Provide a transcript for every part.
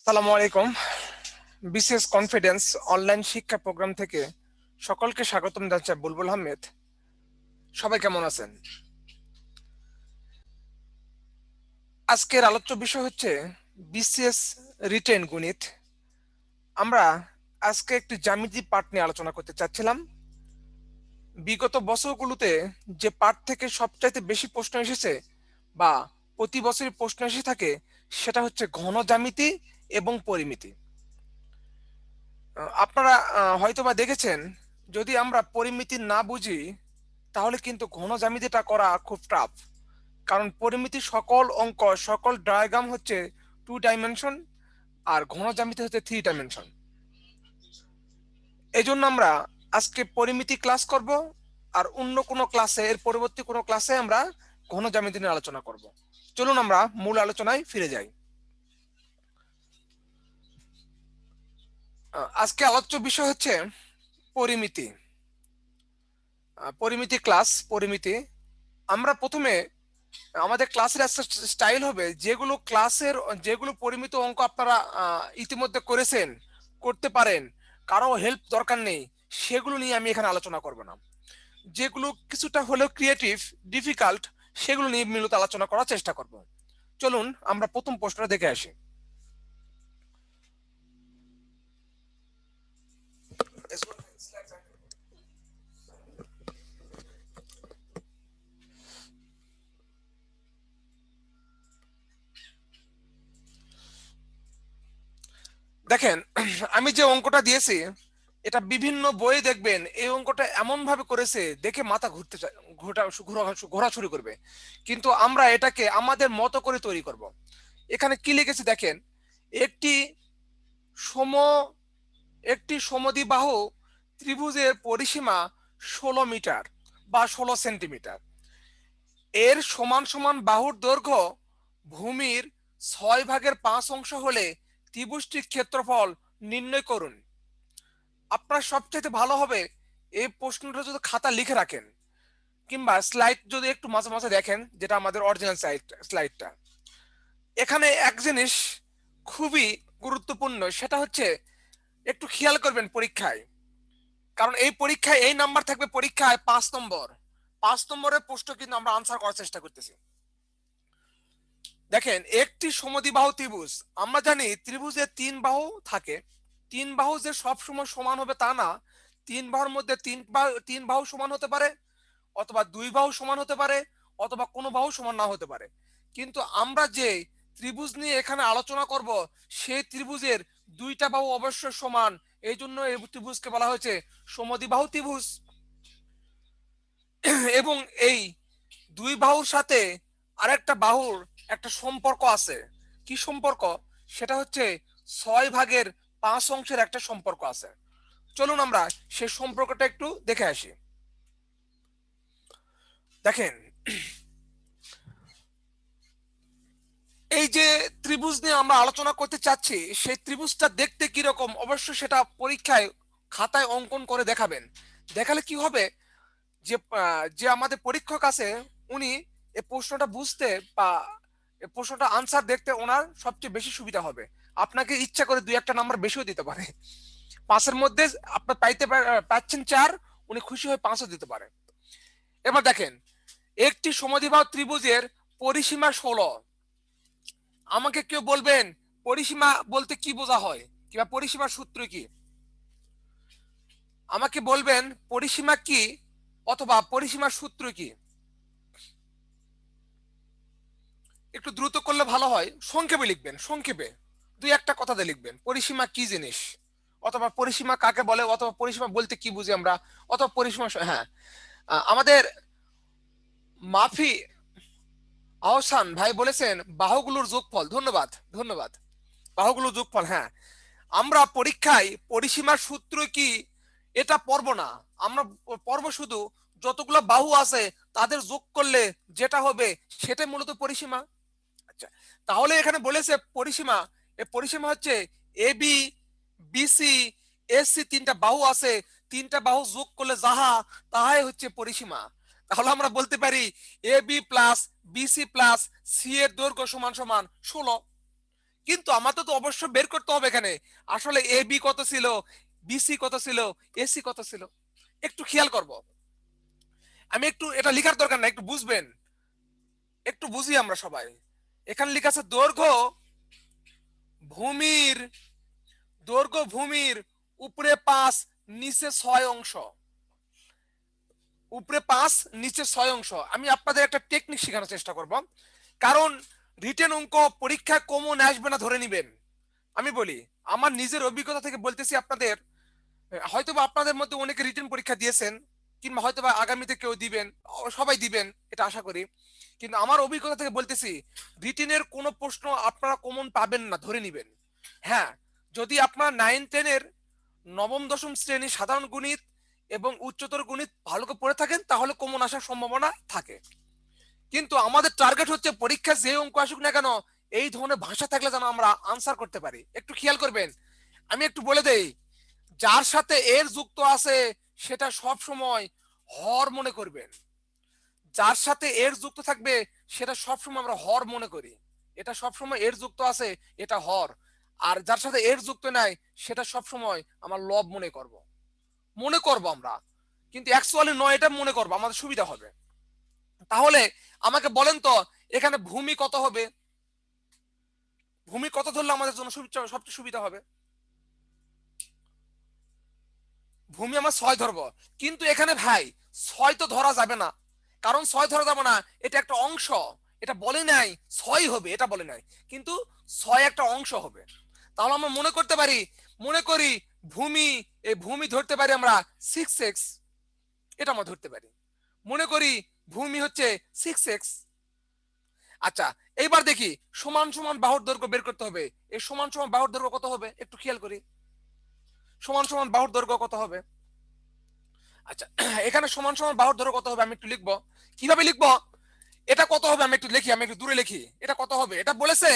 সালামু আলাইকুম। BCS confidence online শিক্ষা প্রোগ্রাম থেকে সকলকে স্বাগতম জানাচ্ছি বুলবুল আহমেদ। সবাই কেমন আছেন? আজকের আলোচ্য বিষয় হচ্ছে বিসিএস রিটেন গণিত। আমরা আজকে একটি জ্যামিতি পাঠ নিয়ে আলোচনা করতে চাচ্ছিলাম। বিগত বছরগুলোতে যে পাঠ থেকে সবচাইতে বেশি প্রশ্ন এসেছে বা প্রতি বছরই প্রশ্ন এসে থাকে সেটা হচ্ছে ঘন জ্যামিতি এবং পরিমিতি। আপনারা হয়তোবা দেখেছেন, যদি আমরা পরিমিতি না বুঝি তাহলে কিন্তু ঘন জ্যামিতিটা করা খুব টাফ। কারণ পরিমিতি সকল অঙ্ক সকল ডায়াগ্রাম হচ্ছে 2 ডাইমেনশন, আর ঘন জ্যামিতি হচ্ছে 3 ডাইমেনশন। এই জন্য আমরা আজকে পরিমিতি ক্লাস করব, আর অন্য কোনো ক্লাসে এর পরবর্তী কোনো ক্লাসে আমরা ঘন জ্যামিতি নিয়ে আলোচনা করব। চলুন আমরা মূল আলোচনায় ফিরে যাই। আজকে আলোচ্য বিষয় হচ্ছে পরিমিতি। পরিমিতি ক্লাস। পরিমিতি আমরা প্রথমে আমাদের ক্লাসের একটা স্টাইল হবে, যেগুলো পরিমিত অঙ্ক আপনারা ইতিমধ্যে করেছেন, করতে পারেন, কারো হেল্প দরকার নেই, সেগুলো নিয়ে আমি এখানে আলোচনা করব না। যেগুলো কিছুটা হলেও ক্রিয়েটিভ, ডিফিকাল্ট, সেগুলো নিয়ে মূলত আলোচনা করার চেষ্টা করব। চলুন আমরা প্রথম প্রশ্নটা দেখে আসি। দেখেন, আমি যে অঙ্কটা দিয়েছি এটা বিভিন্ন বইয়ে দেখবেন এই অঙ্কটা এমন ভাবে করেছে দেখে মাথা ঘুরতে ঘোরা শুরু করবে, কিন্তু আমরা এটাকে আমাদের মতো করে তৈরি করব। এখানে কি লিখেছে দেখেন, একটি সম একটি সমদ্বিবাহু ত্রিভুজের পরিসীমা 16 মিটার বা 16 সেন্টিমিটার। এর সমান সমান বাহুর দৈর্ঘ্য ভূমির 6/5 অংশ হলে ত্রিভুজটির ক্ষেত্রফল নির্ণয় করুন। আপনার সবচেয়ে ভালো হবে এই প্রশ্নটা যদি খাতা লিখে রাখেন, কিংবা স্লাইড যদি একটু মাঝে মাঝে দেখেন, যেটা আমাদের অরিজিনাল স্লাইডটা। এখানে এক জিনিস খুবই গুরুত্বপূর্ণ, সেটা হচ্ছে একটু খেয়াল করবেন পরীক্ষায়, কারণ এই পরীক্ষায় এই নাম্বার থাকবে, পরীক্ষায় 5 নম্বর। 5 নম্বরের প্রশ্ন কিন্তু আমরা আনসার করার চেষ্টা করতেছি। দেখেন, একটি সমদ্বিবাহু ত্রিভুজ, আমরা জানি ত্রিভুজে 3 বাহু থাকে। 3 বাহু যে সবসময় সমান হবে তা না। 3 বাহুর মধ্যে 3 বাহু সমান হতে পারে, অথবা 2 বাহু সমান হতে পারে, অথবা কোনো বাহু সমান না হতে পারে। কিন্তু আমরা যে ত্রিভুজ নিয়ে এখানে আলোচনা করব, সেই ত্রিভুজের 2টা বাহু অবশ্যই সমান। এই জন্য এই ত্রিভুজকে বলা হয়েছে সমদ্বিবাহু ত্রিভুজ। এবং এই 2 বাহুর সাথে আরেকটা বাহুর একটা সম্পর্ক আছে। কি সম্পর্ক? সেটা হচ্ছে 6/5 অংশের একটা সম্পর্ক আছে। চলুন আমরা সেই সম্পর্কটা একটু দেখে আসি। দেখেন, এই যে ত্রিভুজ নিয়ে আমরা আলোচনা করতে চাচ্ছি, সেই ত্রিভুজটা দেখতে কিরকম অবশ্যই সেটা পরীক্ষায় খাতায় অঙ্কন করে দেখাবেন। দেখালে কি হবে, যে আমাদের পরীক্ষক আছে উনি এই প্রশ্নটা বুঝতে বা এই প্রশ্নটা আনসার দেখতে ওনার সবচেয়ে বেশি সুবিধা হবে। আপনাকে ইচ্ছা করে 2-1টা নাম্বার বেশিও দিতে পারে। 5-এর মধ্যে আপনার পাচ্ছেন 4, উনি খুশি হয়ে 5ও দিতে পারে। এবার দেখেন, একটি সমদ্বিবাহু ত্রিভুজের পরিসীমা 16। আমাকে কেউ বলবেন পরিসীমা বলতে কি বোঝা হয়, কিংবা পরিসীমার সূত্র কি? আমাকে বলবেন পরিসীমা কি, অথবা পরিসীমার সূত্র কি? একটু দ্রুত করলে ভালো হয়, সংক্ষেপে লিখবেন, সংক্ষেপে 2-1টা কথাতে লিখবেন পরিসীমা কি জিনিস, অথবা পরিসীমা কাকে বলে, অথবা পরিসীমা বলতে কি বুঝি আমরা, অথবা পরিসীমা। হ্যাঁ, আমাদের মাফি আহসান ভাই বলেছেন বাহুগুলোর যোগফল। ধন্যবাদ, ধন্যবাদ। বাহুগুলোর যোগফল, হ্যাঁ। আমরা পরীক্ষায় পরিসীমার সূত্র কি এটা পড়বো না, আমরা পড়বো শুধু যতগুলো বাহু আছে তাদের যোগ করলে যেটা হবে সেটাই মূলত পরিসীমা। আচ্ছা, তাহলে এখানে বলেছে পরিসীমা, এই পরিসীমা হচ্ছে এ বি, বিসি, এসসি, 3টা বাহু আছে, 3টা বাহু যোগ করলে যাহা তাহাই হচ্ছে পরিসীমা। তাহলে আমরা বলতে পারি A B plus BC plus C এর দৈর্ঘ্য সমান সমান 16। কিন্তু আমাদের তো অবশ্যই বের করতে হবে এখানে আসলে এ বি কত ছিল, বিসি কত ছিল, এসি কত ছিল। একটু খেয়াল করব, আমি একটু এটা লেখার দরকার না, একটু বুঝবেন, একটু বুঝি আমরা সবাই। এখানে লেখা আছে দৈর্ঘ্য ভূমির, দৈর্ঘ্য ভূমির উপরে 5 নিচে 6 অংশ, উপরে 5 নিচে 6 অংশ। আমি আপনাদের একটা টেকনিক শেখানোর চেষ্টা করব, কারণ রিটেন অঙ্ক পরীক্ষা কমন আসবে না ধরে নিবেন। আমি বলি আমার নিজের অভিজ্ঞতা থেকে বলতেছি আপনাদের, হয়তোবা আপনাদের মধ্যে অনেকে রিটেন পরীক্ষা দিয়েছেন, কিংবা হয়তোবা আগামীতে কেউ দিবেন, সবাই দিবেন এটা আশা করি। কিন্তু আমার অভিজ্ঞতা থেকে বলতেছি, রিটেনের কোনো প্রশ্ন আপনারা কমন পাবেন না ধরে নিবেন। হ্যাঁ, যদি আপনারা 9-10 এর নবম দশম শ্রেণী সাধারণ গণিত এবং উচ্চতর গণিত ভালো করে পড়ে থাকেন তাহলে কমন আসার সম্ভাবনা থাকে। কিন্তু আমাদের টার্গেট হচ্ছে পরীক্ষা যে অঙ্ক আসুক না কেন এই ধরনের ভাষা থাকলে যেন আমরা আনসার করতে পারি। একটু খেয়াল করবেন, আমি একটু বলে দেই, যার সাথে এর যুক্ত আছে সেটা সব সময় হর মনে করবেন। যার সাথে এর যুক্ত থাকবে সেটা সব সময় আমরা হর মনে করি, এটা সব সময় এর যুক্ত আছে এটা হর। আর যার সাথে এর যুক্ত নাই সেটা সব সময় আমরা লব মনে করব আমরা, কিন্তু অ্যাকচুয়ালি নয়, এটা মনে করব আমাদের সুবিধা হবে। তাহলে আমাকে বলেন তো এখানে ভূমি কত হবে, ভূমি কত ধরলে আমাদের জন্য সবচেয়ে সুবিধা হবে? ভূমি আমরা 6 ধরবো, কিন্তু এখানে ভাই 6 তো ধরা যাবে না, কারণ 6 ধরা যাবে না, এটা একটা অংশ, এটা বলে নাই 6 হবে, এটা বলে নাই, কিন্তু 6 একটা অংশ হবে। তাহলে আমরা মনে করতে পারি, মনে করি ভূমি, এই ভূমি ধরতে পারি আমরা 6x, এটা আমরা ধরতে পারি, মনে করি ভূমি হচ্ছে 6x। আচ্ছা, এইবার দেখি সমান সমান বাহুর দৈর্ঘ্য বের করতে হবে। এই সমান সমান বাহুর দৈর্ঘ্য কত হবে একটু খেয়াল করি, সমান সমান বাহুর দৈর্ঘ্য কত হবে? আচ্ছা, এখানে সমান সমান বাহুর দৈর্ঘ্য কত হবে আমি একটু লিখবো। কিভাবে লিখবো, এটা কত হবে আমি একটু লিখি, আমি একটু দূরে লিখি। এটা কত হবে, এটা বলেছে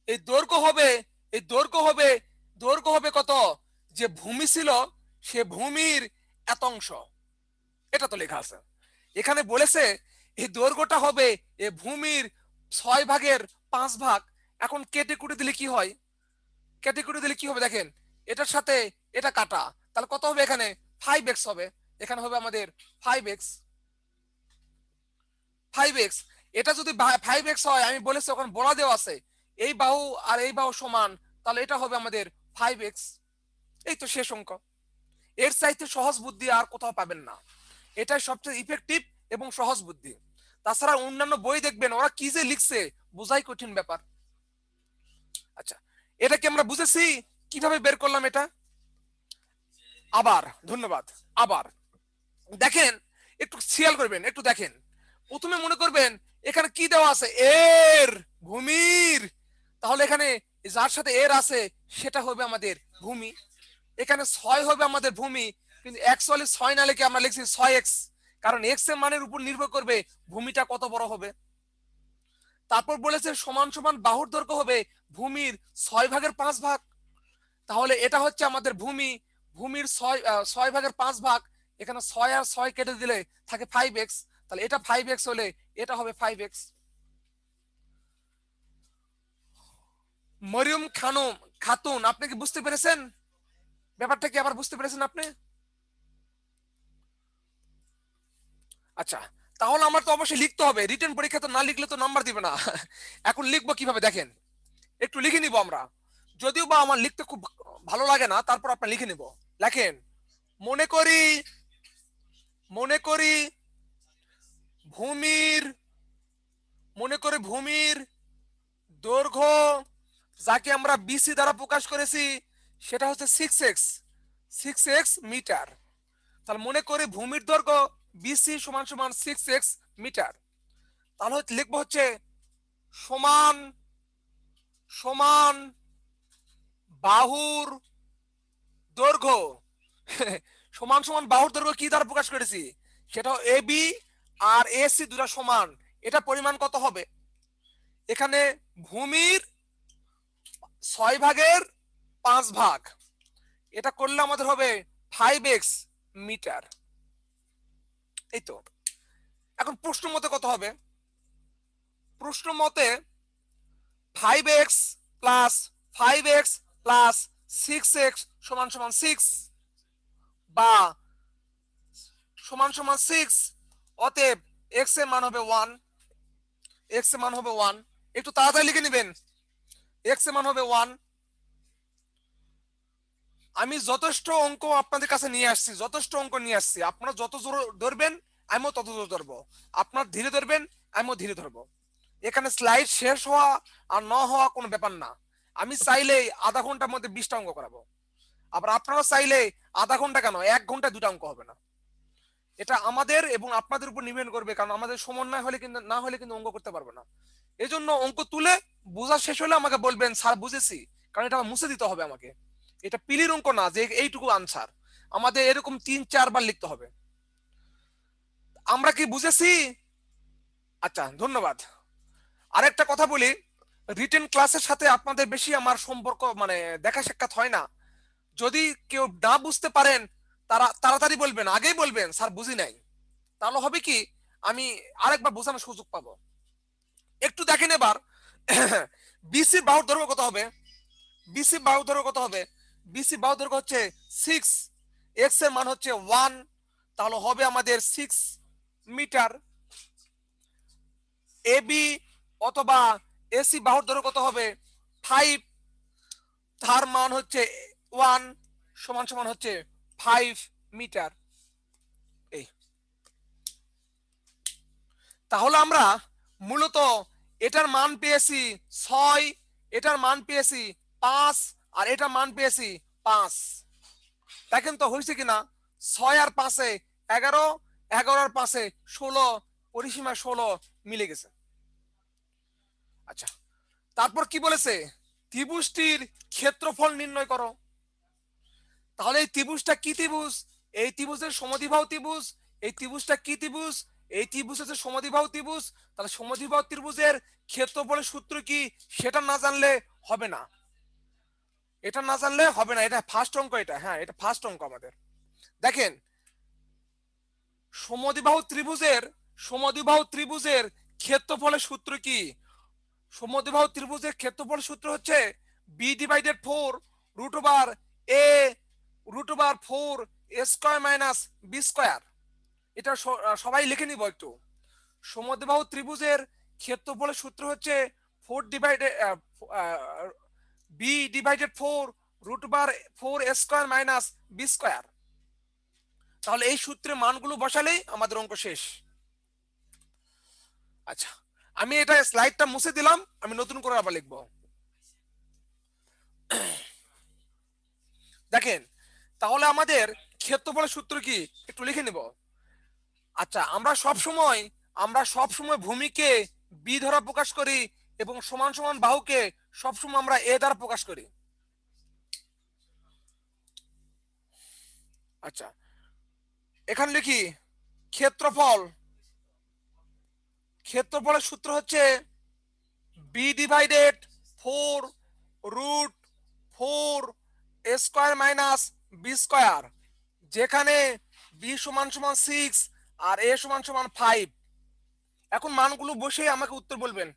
এই দৈর্ঘ্য হবে, এই দৈর্ঘ্য হবে, দৈর্ঘ্য হবে কত, যে ভূমি ছিল সে ভূমির এত অংশ, এটা তো লেখা আছে। এখানে বলেছে এই দৈর্ঘ্যটা হবে এই ভূমির 6/5 ভাগ। এখন কেটে কুটে দিলে কি হয়, কেটে কুটে দিলে কি হবে দেখেন, এটার সাথে এটা কাটা, তাহলে কত হবে এখানে 5x হবে, এখানে হবে আমাদের 5x, 5x। এটা যদি 5x হয়, আমি বলেছি ওখানে বলা দেওয়া আছে এই বাহু আর এই বাহু সমান, তাহলে এটা হবে আমাদের 5x। এই তো শেষ অঙ্ক, এর চাইতে সহজ বুদ্ধি আর কোথাও পাবেন না, এটাই সবচেয়ে ইফেক্টিভ এবং সহজ বুদ্ধি। তাছাড়া অন্যান্য বই দেখবেন ওরা কি যে লিখছে বোঝাই কঠিন ব্যাপার। আচ্ছা, এটা কি আমরা বুঝেছি কিভাবে বের করলাম এটা? আবার ধন্যবাদ। আবার দেখেন, একটু খেয়াল করবেন, একটু দেখেন, প্রথমে মনে করবেন এখানে কি দেওয়া আছে, এর ভূমির, তাহলে এখানে যার সাথে এর আছে সেটা হবে আমাদের ভূমি। এখানে 6 হবে আমাদের ভূমি, কিন্তু অ্যাকচুয়ালি 6 না লিখে আমরা লিখছি 6x, কারণ x এর মানের উপর নির্ভর করবে ভূমিটা কত বড় হবে। তারপর বলেছে সমান সমান বাহুর দৈর্ঘ্য হবে ভূমির 6/5 ভাগ, তাহলে এটা হচ্ছে আমাদের ভূমি, ভূমির 6/5 ভাগ, এখানে 6 আর 6 কেটে দিলে থাকে 5x, তাহলে এটা 5x হলে এটা হবে 5x। মরিয়ম খানম খাতুন, আপনি কি বুঝতে পেরেছেন ব্যাপারটা, কি আবার বুঝতে পেরেছেন আপনি? আচ্ছা, তাহলে আমার তো অবশ্যই লিখতে হবে, রিটেন পরীক্ষা তো না লিখলে তো নাম্বার দিবে না। এখন লিখবো কিভাবে দেখেন, একটু লিখে নিব আমরা, যদিও বা আমার লিখতে খুব ভালো লাগে না, তারপর আপনি লিখে নিব। লেখেন, মনে করি, মনে করি ভূমির, মনে করি ভূমির দৈর্ঘ্য যাকে আমরা বিসি দ্বারা প্রকাশ করেছি সেটা হচ্ছে 6x, 6x মিটার। তাহলে মনে করি ভূমির দৈর্ঘ্য বিসি সমান সমান 6x মিটার। তাহলে লিখবো হচ্ছে সমান, সমান বাহুর দৈর্ঘ্য। সমান সমান বাহুর দৈর্ঘ্য কি দ্বারা প্রকাশ করেছি, সেটা এবি আর এসি দুটা সমান, এটা পরিমাণ কত হবে, এখানে ভূমির 6/5 ভাগ, এটা করলে আমাদের হবে 5x মিটার। এই তো, এখন প্রশ্ন মতে কত হবে, প্রশ্ন মতে 5x plus 5x plus 6x সমান সমান 6 বা সমান সমান 6, অতএব x এর মান হবে 1, x এর মান হবে 1, একটু তাড়াতাড়ি লিখে নেবেন, x এর মান হবে 1। আমি যথেষ্ট অঙ্ক আপনাদের কাছে নিয়ে আসছি, যথেষ্ট অঙ্ক নিয়ে আসছি, আপনারা যত জোর ধরবেন আমিও তত জোর ধরবো, আপনার ধীরে ধরবেন আমিও ধীরে ধরবো। এখানে স্লাইড শেষ হওয়া আর না হওয়া কোনো ব্যাপার না। আমি চাইলে আধা ঘন্টার মধ্যে 20টা অঙ্ক করাবো, আবার আপনারা চাইলে আধা ঘন্টা কেন 1 ঘন্টা 2টা অঙ্ক হবে না। এটা আমাদের এবং আপনাদের উপর নির্ভর করবে, কারণ আমাদের সমন্বয় হলে কিন্তু না হলে কিন্তু অঙ্ক করতে পারবো না। এই জন্য অঙ্ক তুলে বোঝা শেষ হলে আমাকে বলবেন স্যার বুঝেছি, কারণ এটা মুছে দিতে হবে আমাকে। এটা পিলির অঙ্ক না যে এইটুকু আনসার, আমাদের এরকম 3-4 বার লিখতে হবে। আমরা কি বুঝেছি? আচ্ছা ধন্যবাদ। আরেকটা কথা বলি, রিটেন ক্লাসের সাথে আপনাদের বেশি আমার সম্পর্ক মানে দেখা সাক্ষাৎ হয় না। যদি কেউ না বুঝতে পারেন তারা তাড়াতাড়ি বলবেন, আগেই বলবেন স্যার বুঝি নাই, তাহলে হবে কি আমি আরেকবার বোঝানোর সুযোগ পাবো। একটু দেখেন এবার বিসি বাহুর দৈর্ঘ্য কত হবে, বিসি বাহুর দৈর্ঘ্য কত হবে, বিসি বাহুর দৈর্ঘ্য হচ্ছে 6, এক্স এর মান হচ্ছে 1, তাহলে হবে আমাদের 6 মিটার। এবি অথবা এসি বাহুর দৈর্ঘ্য কত হবে 5, তার মান হচ্ছে 1 সমান সমান হচ্ছে 5 মিটার। এই তাহলে আমরা মূলত এটার মান পেয়েছি 6, এটার মান পেয়েছি 5, আর এটার মান পেয়েছি 5। দেখেন তো হয়েছে কিনা, 6 আর 5-এ 11, 11 আর 5-এ 16, পরিসীমা 16 মিলে গেছে। আচ্ছা তারপর কি বলেছে, ত্রিভুজটির ক্ষেত্রফল নির্ণয় করো। তাহলে এই ত্রিভুজটা কি ত্রিভুজ, এই ত্রিভুজের সমদ্বিবাহু ত্রিভুজ। এই ত্রিভুজটা কি ত্রিভুজ, এই ত্রিভুজ হচ্ছে সমদ্বিবাহু ত্রিভুজ। তাহলে সমদ্বিবাহু ত্রিভুজের ক্ষেত্রফলের সূত্র কি সেটা না জানলে হবে না, এটা না জানলে হবে না। এটা ফার্স্ট অঙ্ক, এটা হ্যাঁ এটা ফার্স্ট অঙ্ক আমাদের। দেখেন সমদ্বিবাহু ত্রিভুজের, সমদ্বিবাহু ত্রিভুজের ক্ষেত্রফলের সূত্র কি, সমদ্বিবাহু ত্রিভুজের ক্ষেত্রফল সূত্র হচ্ছে b/4 √a √4 a square minus b square. এটা সবাই লিখে নিব একটু। সমদ্বিবাহু ত্রিভুজের ক্ষেত্রফলের সূত্র হচ্ছে 4b/4 √4 a square minus b square. তাহলে এই সূত্রে মানগুলো বসালেই আমাদের অঙ্ক শেষ। আচ্ছা আমি এটা স্লাইডটা মুছে দিলাম, আমি নতুন করে আবার লিখবো। দেখেন তাহলে আমাদের ক্ষেত্রফলের সূত্র কি একটু লিখে নিব। আচ্ছা আমরা সব সময় ভূমিকে বি দ্বারা প্রকাশ করি এবং সমান সমান বাহুকে সব সময় আমরা এ দ্বারা প্রকাশ করি। আচ্ছা এখানে লিখি ক্ষেত্রফল, ক্ষেত্রফলের সূত্র হচ্ছে b/4 √4 a square minus b square, যেখানে b সমান সমান 6 আর a সমান সমান 5। এখন মানগুলো বসে আমাকে উত্তর বলবেন।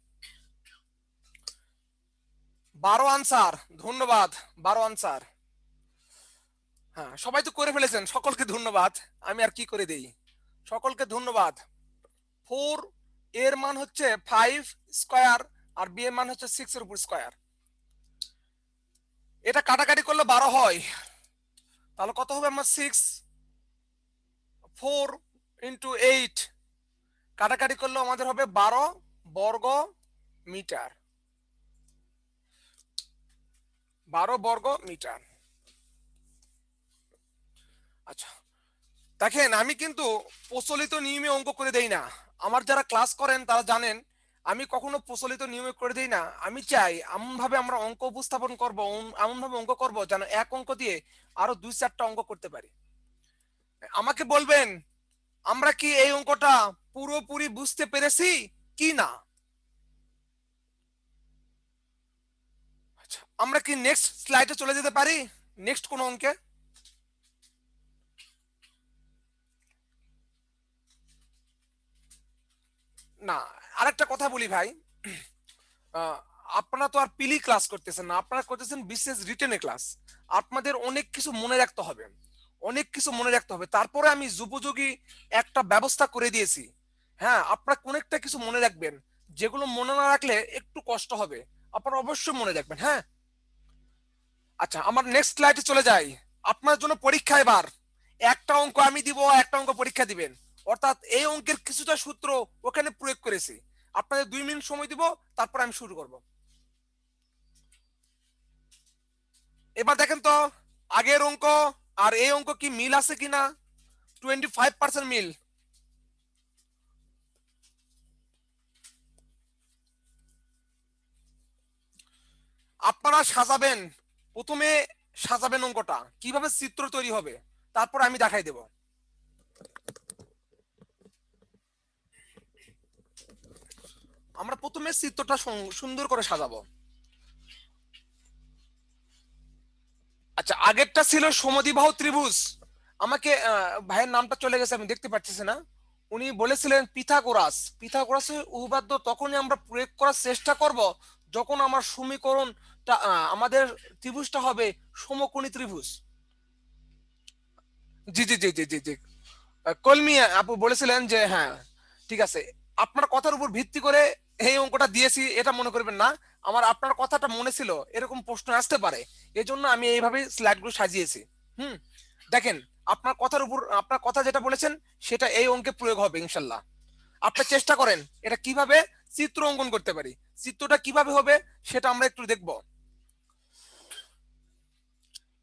12 আনসার, ধন্যবাদ 12 আনসার। হ্যাঁ সবাই তো করে ফেলেছেন, সকলকে ধন্যবাদ। আমি আর কি করে দেই, সকলকে ধন্যবাদ। 4 এর মান হচ্ছে 5 স্কয়ার আর বি এর মান হচ্ছে 6 এর উপর স্কয়ার। এটা কাটাকাটি করলে 12 হয়, তাহলে কত হবে আমার 6 4 ইন্টু 8, কাটাকাটি করলে আমাদের হবে 12 বর্গ মিটার, 12 বর্গ মিটার। আচ্ছা দেখেন আমি কিন্তু প্রচলিত নিয়মে অঙ্ক করে দেই না, আমার যারা ক্লাস করেন তারা জানেন আমি কখনো প্রচলিত নিয়মে করে দেই না। আমি চাই এমন ভাবে আমরা অঙ্ক উপস্থাপন করব, এমন ভাবে অঙ্ক করব যেন এক অঙ্ক দিয়ে আরো 2-4টা অঙ্ক করতে পারি। আমাকে বলবেন আমরা কি এই অঙ্কটা পুরোপুরি বুঝতে পেরেছি কি না। আচ্ছা আমরা কি নেক্সট স্লাইডে চলে যেতে পারি, নেক্সট কোন অঙ্কে। না আরেকটা কথা বলি ভাই, আপনারা তো আর পিলি ক্লাস করতেছেন না, আপনারা করতেছেন বিশেষ রিটেনে ক্লাস। আপনাদের অনেক কিছু মনে রাখতে হবে, অনেক কিছু মনে রাখতে হবে। তারপরে আমি যুপযোগী একটা ব্যবস্থা করে দিয়েছি। হ্যাঁ, আপনারা অনেকটা কিছু মনে রাখবেন, যেগুলো মনে না রাখলে একটু কষ্ট হবে। আপনারা অবশ্যই মনে রাখবেন। হ্যাঁ, আচ্ছা, আমার নেক্সট স্লাইডে চলে যাই। আপনার জন্য পরীক্ষা এবার একটা অঙ্ক আমি দিব, একটা অঙ্ক পরীক্ষা দিবেন। অর্থাৎ এই অঙ্কের কিছুটা সূত্র ওখানে প্রয়োগ করেছি। আপনাদের 2 মিনিট সময় দিব, তারপর আমি শুরু করব। এবার দেখেন তো আগের অঙ্ক আর এই অঙ্ক কি মিল আছে কিনা। 25% মিল। আপনারা সাজাবেন, প্রথমে সাজাবেন অঙ্কটা কিভাবে চিত্র তৈরি হবে, তারপর আমি দেখাই দেব। আমরা প্রথমে চিত্রটা সুন্দর করে সাজাবো। আচ্ছা, আগেরটা ছিল সমদ্বিবাহু ত্রিভুজ। আমাকে ভাইয়ের নামটা চলে গেছে, আমি দেখতে পাচ্ছি না। উনি বলেছিলেন পিথাগোরাস। পিথাগোরাসের উপপাদ্য তখনই আমরা প্রয়োগ করার চেষ্টা করব যখন আমার সমীকরণটা আমাদের ত্রিভুজটা হবে সমকোণী ত্রিভুজ। জি জি জি জি জি জি কলমি আপু বলেছিলেন যে হ্যাঁ, ঠিক আছে। আপনার কথার উপর ভিত্তি করে এই অঙ্কটা দিয়েছি, এটা মনে করবেন না। আমার আপনার কথাটা মনে ছিল, এরকম প্রশ্ন আসতে পারে, এজন্য আমি এইভাবে স্লাইডগুলো সাজিয়েছি। হুম, দেখেন, আপনার কথার উপর আপনার কথা যেটা বলেছেন সেটা এই অঙ্কে প্রয়োগ হবে ইনশাল্লাহ। আপনি চেষ্টা করেন এটা কিভাবে চিত্র অঙ্কন করতে পারি। চিত্রটা কিভাবে হবে সেটা আমরা একটু দেখব।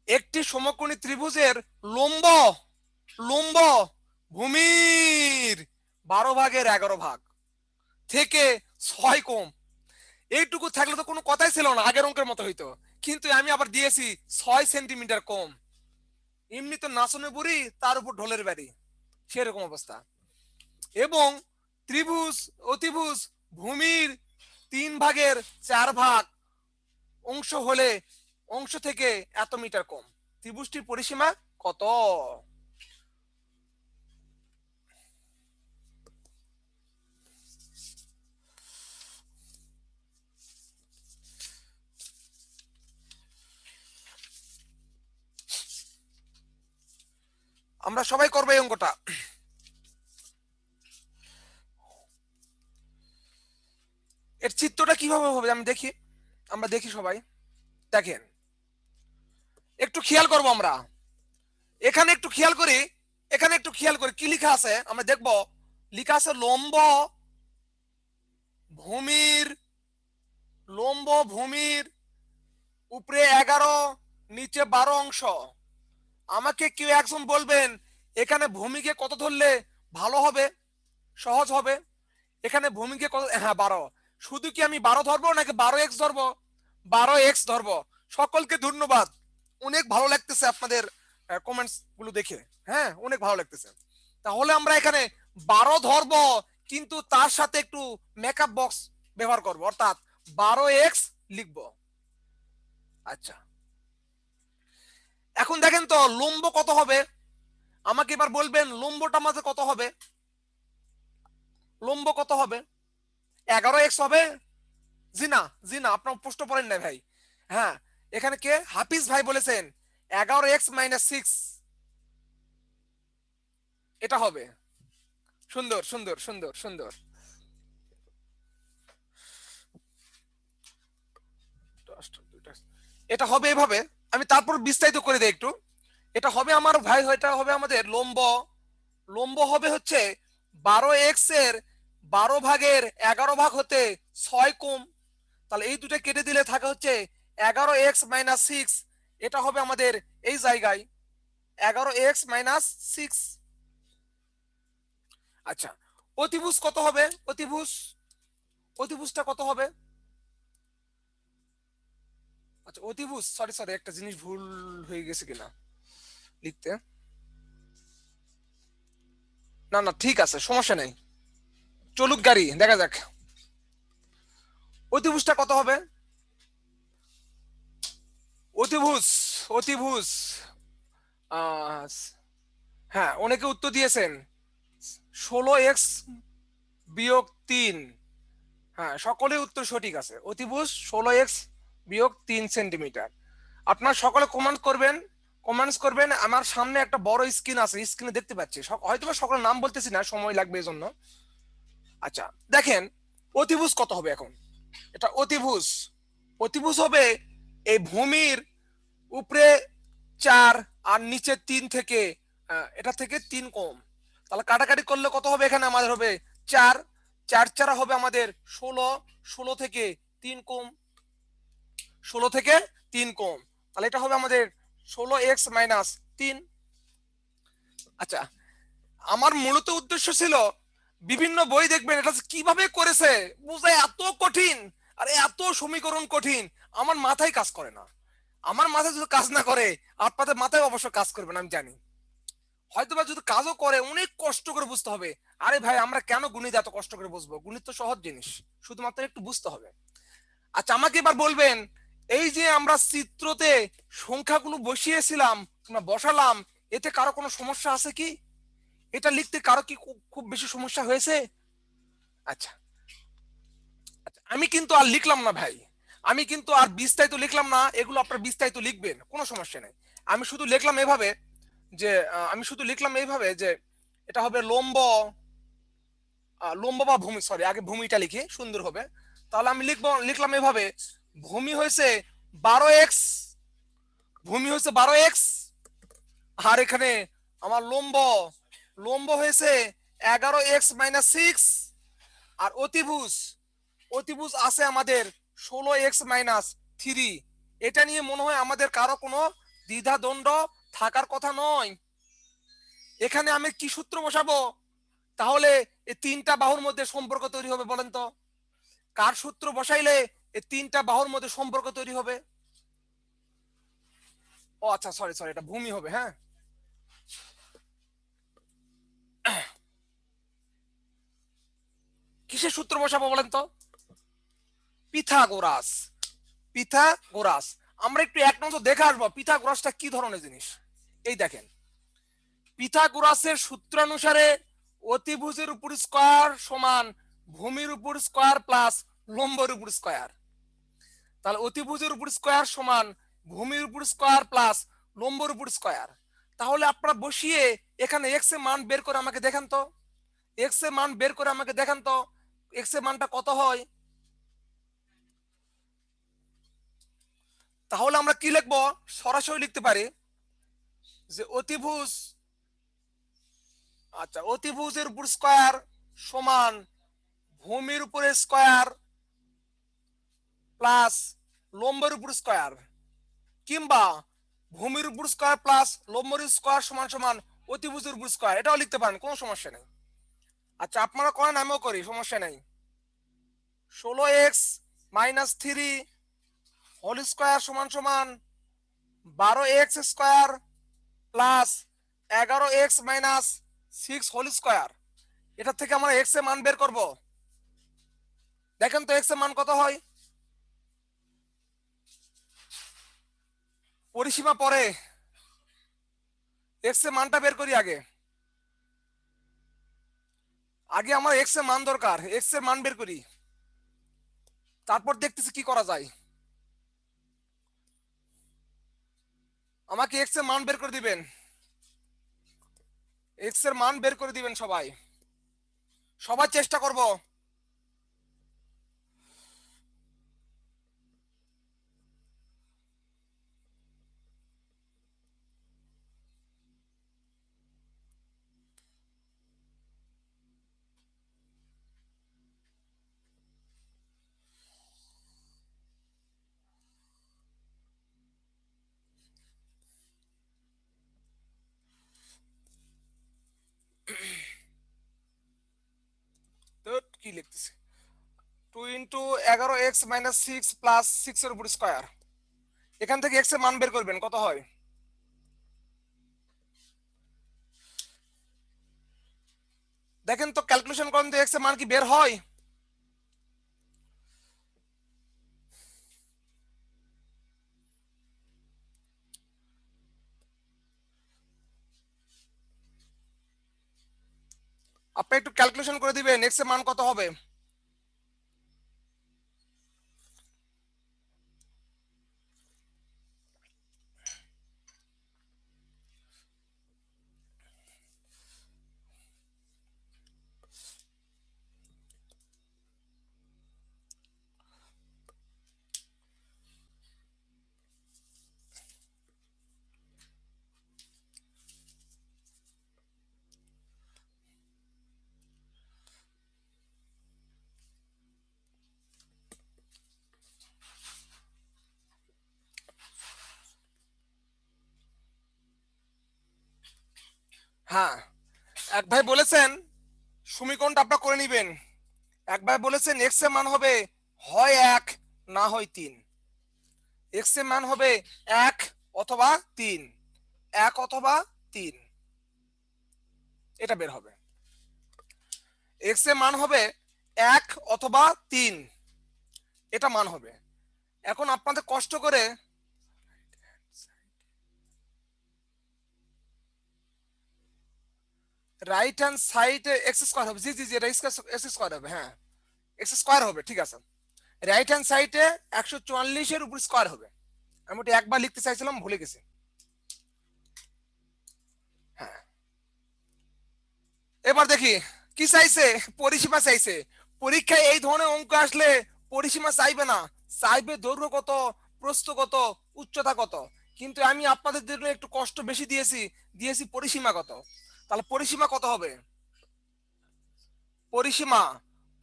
একটি সমকোণী ত্রিভুজের লম্ব লম্ব ভূমির 12/11 থেকে 6 কম। এইটুকু থাকলে তো কোনো কথাই ছিল না, আগের অঙ্কের মতো হইতো। কিন্তু আমি আবার দিয়েছি 6 সেন্টিমিটার কম। এমনি তো নাচনে বুড়ি, তার উপর ঢোলের বাড়ি, সেরকম অবস্থা। এবং ত্রিভুজ অতিভুজ ভূমির 3/4 অংশ হলে অংশ থেকে এত মিটার কম। ত্রিভুজটির পরিসীমা কত? আমরা সবাই করবো এই অঙ্কটা। এর চিত্রটা কিভাবে হবে আমি দেখি, আমরা দেখি সবাই। দেখেন, একটু খেয়াল করবো আমরা, এখানে একটু খেয়াল করি, এখানে একটু খেয়াল করি কি লেখা আছে আমরা দেখব। লেখা আছে লম্ব ভূমির, লম্ব ভূমির উপরে 11 নিচে 12 অংশ। আমাকে কেউ একজন বলবেন এখানে ভূমিকে কত ধরলে ভালো হবে, সহজ হবে। এখানে ভূমিকে কত, হ্যাঁ 12। শুধু কি আমি 12 ধরবো নাকি 12x ধরবো? 12x ধরবো। সকলকে ধন্যবাদ, অনেক ভালো লাগতেছে আপনাদের কমেন্টস গুলো দেখে। হ্যাঁ, অনেক ভালো লাগতেছে। তাহলে আমরা এখানে 12 ধরবো, কিন্তু তার সাথে একটু মেকআপ বক্স ব্যবহার করব, অর্থাৎ 12x লিখবো। আচ্ছা, এখন দেখেন তো লম্ব কত হবে। আমাকে এবার বলবেন লম্বটা মাঝে কত হবে, লম্ব কত হবে? 11x হবে? জি না, জি না, আপনার প্রশ্ন পড়েন না ভাই। হ্যাঁ, এখানে কে হাফিজ ভাই বলেছেন 11x - 6, এটা হবে। সুন্দর সুন্দর সুন্দর সুন্দর। এটা হবে এভাবে, আমি তারপর বিস্তারিত করে দিই একটু। এটা হবে আমার ভাই, এটা হবে আমাদের লম্ব। লম্ব হবে হচ্ছে 12x এর 12/11 হতে 6 কম। তাহলে এই দুটো কেটে দিলে থাকে হচ্ছে 11x - 6। এটা হবে আমাদের এই জায়গায় 11x - 6। আচ্ছা, অতিভুজ কত হবে? অতিভুজ, অতিভুজটা কত হবে? আচ্ছা, অতিভুজ, সরি সরি, একটা জিনিস ভুল হয়ে গেছে কিনা লিখতে। না না, ঠিক আছে, সমস্যা নেই, চলুক গাড়ি, দেখা যাক। অতিভুজটা কত হবে? অতিভুজ, অতিভুজ, আহ, হ্যাঁ, অনেকে উত্তর দিয়েছেন 16x - 3। হ্যাঁ, সকলের উত্তর সঠিক আছে। অতিভুজ 16x বিয়োগ 3 সেন্টিমিটার। আপনার সকলে কমেন্টস করবেন। আমার সামনে একটা বড় স্ক্রিন আছে, স্ক্রিনে দেখতে পাচ্ছি, হয়তো বা সকলের নাম বলতেছি না, সময় লাগবে এজন্য। আচ্ছা, দেখেন অতিভুজ কত হবে এখন। এটা অতিভুজ, অতিভুজ হবে এই ভূমির উপরে 4 আর নিচে 3 থেকে, এটা থেকে 3 কম। তাহলে কাটাকাটি করলে কত হবে, এখানে আমাদের হবে 4, 4 4 হবে আমাদের 16, 16 থেকে 3 কম, 16 থেকে 3 কম, তাহলে এটা হবে আমাদের 16x-3। আচ্ছা, আমার মূলত উদ্দেশ্য ছিল, বিভিন্ন বই দেখবেন এটা কিভাবে করেছে বুঝে এত কঠিন, আর এত সমীকরণ কঠিন, আমার মাথায় কাজ করে না। আমার মাথায় যদি কাজ না করে, আপনাদের মাথায় অবশ্য কাজ করবে না আমি জানি। হয়তোবা যদি কাজও করে, অনেক কষ্ট করে বুঝতে হবে। আরে ভাই, আমরা কেন গণিত এত কষ্ট করে বুঝবো? গণিত তো সহজ জিনিস, শুধুমাত্র একটু বুঝতে হবে। আচ্ছা, আমাকে এবার বলবেন, এই যে আমরা চিত্রতে সংখ্যাগুলো বসিয়েছিলাম, বসালাম, এতে কারো কোনো সমস্যা আছে কি? এটা লিখতে কারো কি খুব বেশি সমস্যা হয়েছে? আচ্ছা, আচ্ছা, আমি কিন্তু আর লিখলাম না ভাই, আমি কিন্তু আর বিস্তারিত লিখলাম না, এগুলো আপনার বিস্তারিত লিখবেন, কোনো সমস্যা নেই। আমি শুধু লিখলাম এভাবে যে, এটা হবে লম্ব, লম্ব বা ভূমি, সরি আগে ভূমিটা লিখি সুন্দর হবে। তাহলে আমি লিখলাম এভাবে, ভূমি হয়েছে 12x, ভূমি হয়েছে 12x, আর এখানে আমার লম্ব, লম্ব হয়েছে 11x-6, আর অতিভুজ, অতিভুজ আছে আমাদের 16x-3। এটা নিয়ে মনে হয় আমাদের কারো কোনো দ্বিধাদ্বন্দ্ব থাকার কথা নয়। এখানে আমি কি সূত্র বসাবো? তাহলে এই তিনটা বাহুর মধ্যে সম্পর্ক তৈরি হবে, বলেন তো কার সূত্র বসাইলে এই তিনটা বাহুর মধ্যে সম্পর্ক তৈরি হবে? ও আচ্ছা, সরি সরি, এটা ভূমি হবে। হ্যাঁ, কিসের সূত্র বসাবো বলেন তো? Pythagoras, Pythagoras. আমরা একটু এক নজর দেখে আসবো পিথাগোরাসটা কি ধরনের জিনিস। এই দেখেন, পিথাগোরাসের সূত্রানুসারে অতিভুজের উপর স্কয়ার সমান ভূমির উপর স্কয়ার প্লাস লম্বের উপর স্কয়ার। তাহলে অতিভুজের উপর স্কয়ার সমান ভূমির উপর স্কয়ার প্লাস লম্বের উপর স্কয়ার। তাহলে আপনারা বসিয়ে এখানে এক্স এর মান বের করে আমাকে দেখান তো, এক্স এর মান বের করে আমাকে দেখান তো, এক্স এর মানটা কত হয়? তাহলে আমরা কি লিখবো? সরাসরি লিখতে পারি যে অতিভুজ, আচ্ছা, অতিভুজের উপর স্কয়ার সমান ভূমির উপরে স্কয়ার প্লাস লম্বের উপর স্কয়ার, কিংবা ভূমির উপর স্কয়ার প্লাস লম্বের স্কয়ার সমান সমান অতিভুজের উপর স্কয়ার, এটাও লিখতে পারেন, কোনো সমস্যা নেই। আচ্ছা, আপনারা করেন, আমিও করি, সমস্যা নেই। 16x-3 হোল স্কয়ার সমান সমান 12x² plus 11x-6 whole square. এটা থেকে আমরা এক্স এর মান বের করব। দেখেন তো এক্স এর মান কত হয়? পরিসীমা পরে, এক্স এর মানটা বের করি আগে। আগে আমার এক্স এর মান দরকার, এক্স এর মান বের করি, তারপর দেখতেছি কি করা যায়। আমাকে এক্স এর মান বের করে দিবেন, এক্স এর মান বের করে দিবেন সবাই, সবাই চেষ্টা করব। তো কি লিখতেছি, 2 × 11x-6 প্লাস 6 এর উপর স্কয়ার, এখান থেকে এক্স এর মান বের করবেন, কত হয়? দেখেন তো, ক্যালকুলেশন করেন তো, এক্স এর মান কি বের হয়? আপনি একটু ক্যালকুলেশন করে দিবেন এক্স এর মান কত হবে। হ্যাঁ, এক ভাই বলেছেন সমীকরণটা আপনারা করে নেবেন। এক ভাই বলেছেন এক্স এর মান হবে হয় 1 না হয় 3। এক্স এর মান হবে 1 অথবা 3, 1 অথবা 3, এটা বের হবে। এক্স এর মান হবে 1 অথবা 3, এটা মান হবে। এখন আপনাদের কষ্ট করে রাইট হ্যান্ড সাইডে এক্স স্কয়ার হবে। জি জি জি, এটা এক্স স্কয়ার হবে। হ্যাঁ, এক্স স্কয়ার হবে, ঠিক আছে। রাইট হ্যান্ড সাইডে 144 এর উপর স্কয়ার হবে। আমি ওটা একবার লিখতে চাইছিলাম, ভুলে গেছি। হ্যাঁ, এবার দেখি কি চাইছে, পরিসীমা চাইছে। পরীক্ষায় এই ধরনের অঙ্ক আসলে পরিসীমা চাইবে না, চাইবে দৈর্ঘ্য কত, প্রস্থ কত, উচ্চতা কত। কিন্তু আমি আপনাদের জন্য একটু কষ্ট বেশি দিয়েছি, দিয়েছি পরিসীমা কত। তাহলে পরিসীমা কত হবে? পরিসীমা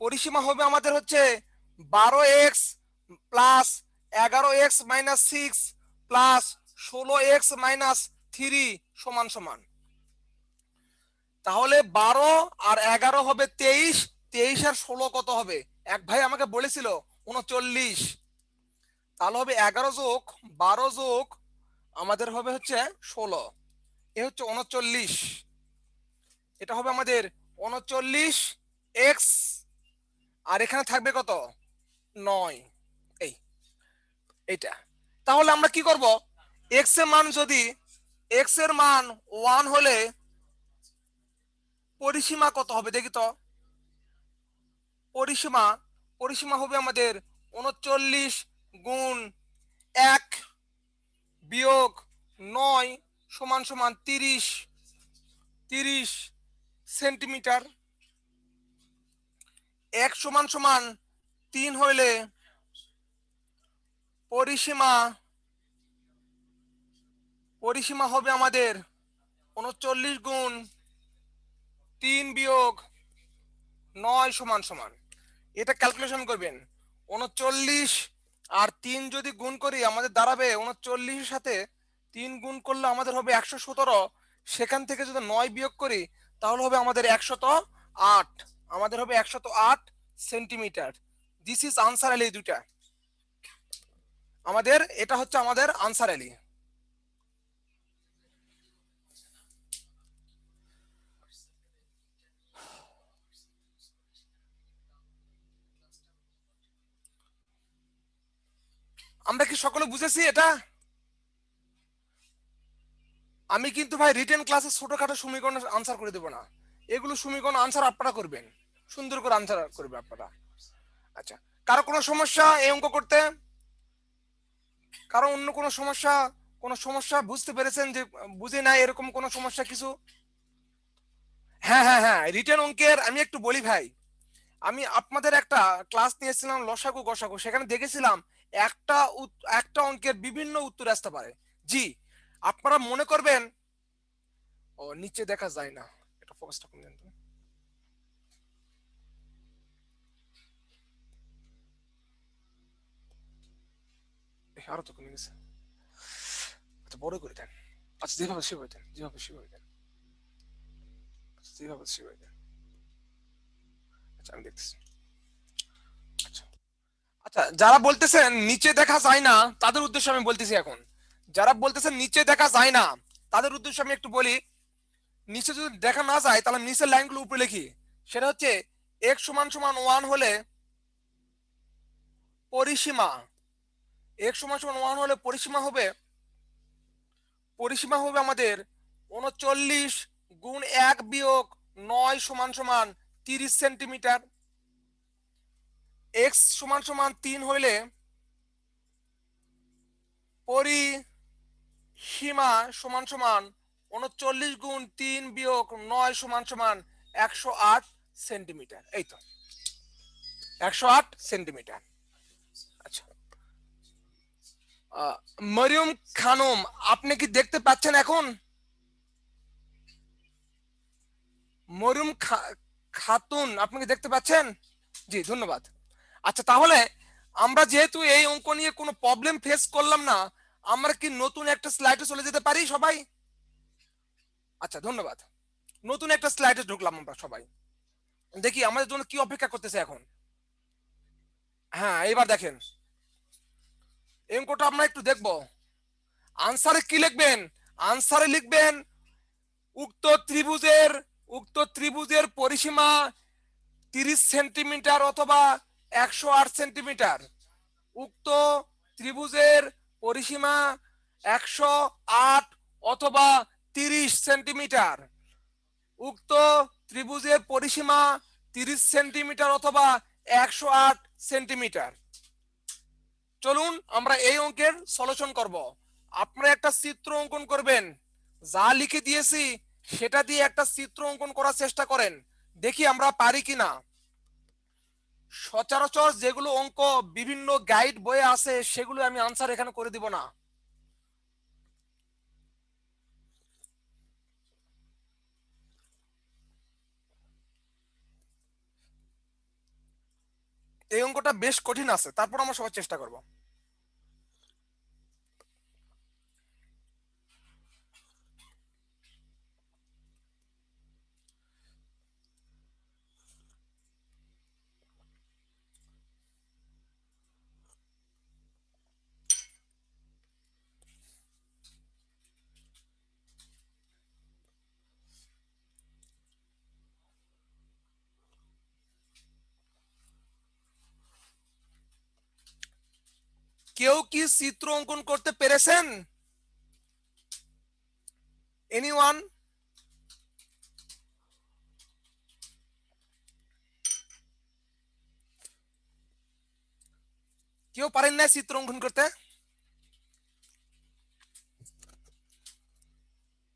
পরিসীমা হবে আমাদের হচ্ছে 12x plus 11x-6 plus 16x-3 সমান সমান। তাহলে 12 আর 11 হবে 23, 23 আর 16 কত হবে? এক ভাই আমাকে বলেছিল 39। তাহলে হবে 11 যোগ 12 যোগ আমাদের হবে হচ্ছে 16, এ হচ্ছে 39। এটা হবে আমাদের 39x, আর এখানে থাকবে কত? 9। এই এইটা। তাহলে আমরা কি করব? x এর মান যদি x এর মান 1 হলে পরিসীমা কত হবে দেখি তো। পরিসীমা পরিসীমা হবে আমাদের 39 গুণ 1 বিয়োগ 9 সমান সমান 30 সেন্টিমিটার। 1 সমান সমান 3 হইলে পরিসীমা পরিসীমা হবে আমাদের 39 গুণ 3 বিয়োগ 9 সমান সমান, এটা ক্যালকুলেশন করবেন। 39 আর 3 যদি গুণ করি আমাদের দাঁড়াবে 39 এর সাথে 3 গুণ করলে আমাদের হবে 117। সেখান থেকে যদি 9 বিয়োগ করি তাহলে হবে আমাদের 108। আমাদের হবে 108 সেন্টিমিটার। দিস ইজ আনসার এলি। দুইটা আমাদের, এটা হচ্ছে আমাদের আনসার এলি। আমরা কি সকলে বুঝেছি এটা? আমি কিন্তু ভাই রিটেন ক্লাসে ছোটখাটো সমীকরণের আনসার করে দেবো না, এগুলো সমীকরণ আনসার আপনারা করবেন, সুন্দর করে আনসার করবে আপনারা। আচ্ছা, কারো কোনো সমস্যা এই অঙ্ক করতে? কারো অন্য কোনো সমস্যা? কোনো সমস্যা বুঝতে পেরেছেন যে বুঝে নাই এরকম কোনো সমস্যা কিছু? হ্যাঁ হ্যাঁ হ্যাঁ, রিটেন অঙ্কের আমি একটু বলি ভাই। আমি আপনাদের একটা ক্লাস নিয়েছিলাম লসাগু গসাগু, সেখানে দেখেছিলাম একটা একটা অঙ্কের বিভিন্ন উত্তর আসতে পারে। জি, আপনারা মনে করবেন ও নিচে দেখা যায় না, এটা ফোকাসটা কম দেন তো। আরো তো কমে গেছে, আচ্ছা বড় করে দেন। আচ্ছা যেভাবে সেভাবে দেন, যেভাবে সেভাবে দেন, আচ্ছা যেভাবে সেভাবে দেন। আচ্ছা আমি দেখতেছি। আচ্ছা আচ্ছা, যারা বলতেছেন নিচে দেখা যায় না তাদের উদ্দেশ্যে আমি বলতেছি এখন। যারা বলতেছেন নিচে দেখা যায় না তাদের উদ্দেশ্যে আমি একটু বলি। নিচে যদি দেখা না যায় তাহলে নিচের লাইনগুলো উপরে লিখি। সেটা হচ্ছে x সমান সমান 1 হলে পরিসীমা, x সমান সমান 1 হলে পরিসীমা হবে আমাদের 39 গুণ 1 বিয়োগ 9 সমান সমান 30 সেন্টিমিটার। x সমান সমান 3 হইলে পরিসীমা সমান সমান 39 গুণ 3 বিয়োগ 9 সমান সমান 108 সেন্টিমিটার। এই তো 108 সেন্টিমিটার। আচ্ছা, মরিয়ম খানম, আপনি কি দেখতে পাচ্ছেন এখন? মরিয়ম খাতুন, আপনি কি দেখতে পাচ্ছেন? জি ধন্যবাদ। আচ্ছা তাহলে আমরা যেহেতু এই অঙ্ক নিয়ে কোনো প্রবলেম ফেস করলাম না, আমরা কি নতুন একটা স্লাইডে চলে যেতে পারি সবাই? আচ্ছা ধন্যবাদ। নতুন একটা স্লাইডে ঢুকলাম আমরা সবাই, দেখি আমাদের জন্য কি অপেক্ষা করতেছে এখন। হ্যাঁ, এবার দেখেন এই অঙ্কটা আমরা একটু দেখবো। আনসারে কি লিখবেন? আনসারে লিখবেন উক্ত ত্রিভুজের পরিসীমা 30 সেন্টিমিটার অথবা 108 সেন্টিমিটার। উক্ত ত্রিভুজের পরিসীমা 108 অথবা 30 সেন্টিমিটার। উক্ত ত্রিভুজের পরিসীমা 30 সেন্টিমিটার অথবা 108 সেন্টিমিটার। চলুন আমরা এই অঙ্কের সলিউশন করব। আপনারা একটা চিত্র অঙ্কন করবেন, যা লিখে দিয়েছি সেটা দিয়ে একটা চিত্র অঙ্কন করার চেষ্টা করেন, দেখি আমরা পারি কিনা। সচরাচর যেগুলো অঙ্ক বিভিন্ন গাইড বইয়ে আছে সেগুলো আমি আনসার এখানে করে দিব না। এই অঙ্কটা বেশ কঠিন আছে, তারপর আমরা সবার চেষ্টা করব। কেউ কি চিত্র অঙ্কন করতে পেরেছেন? এনিওয়ান? কেউ পারেন না চিত্র অঙ্কন করতে?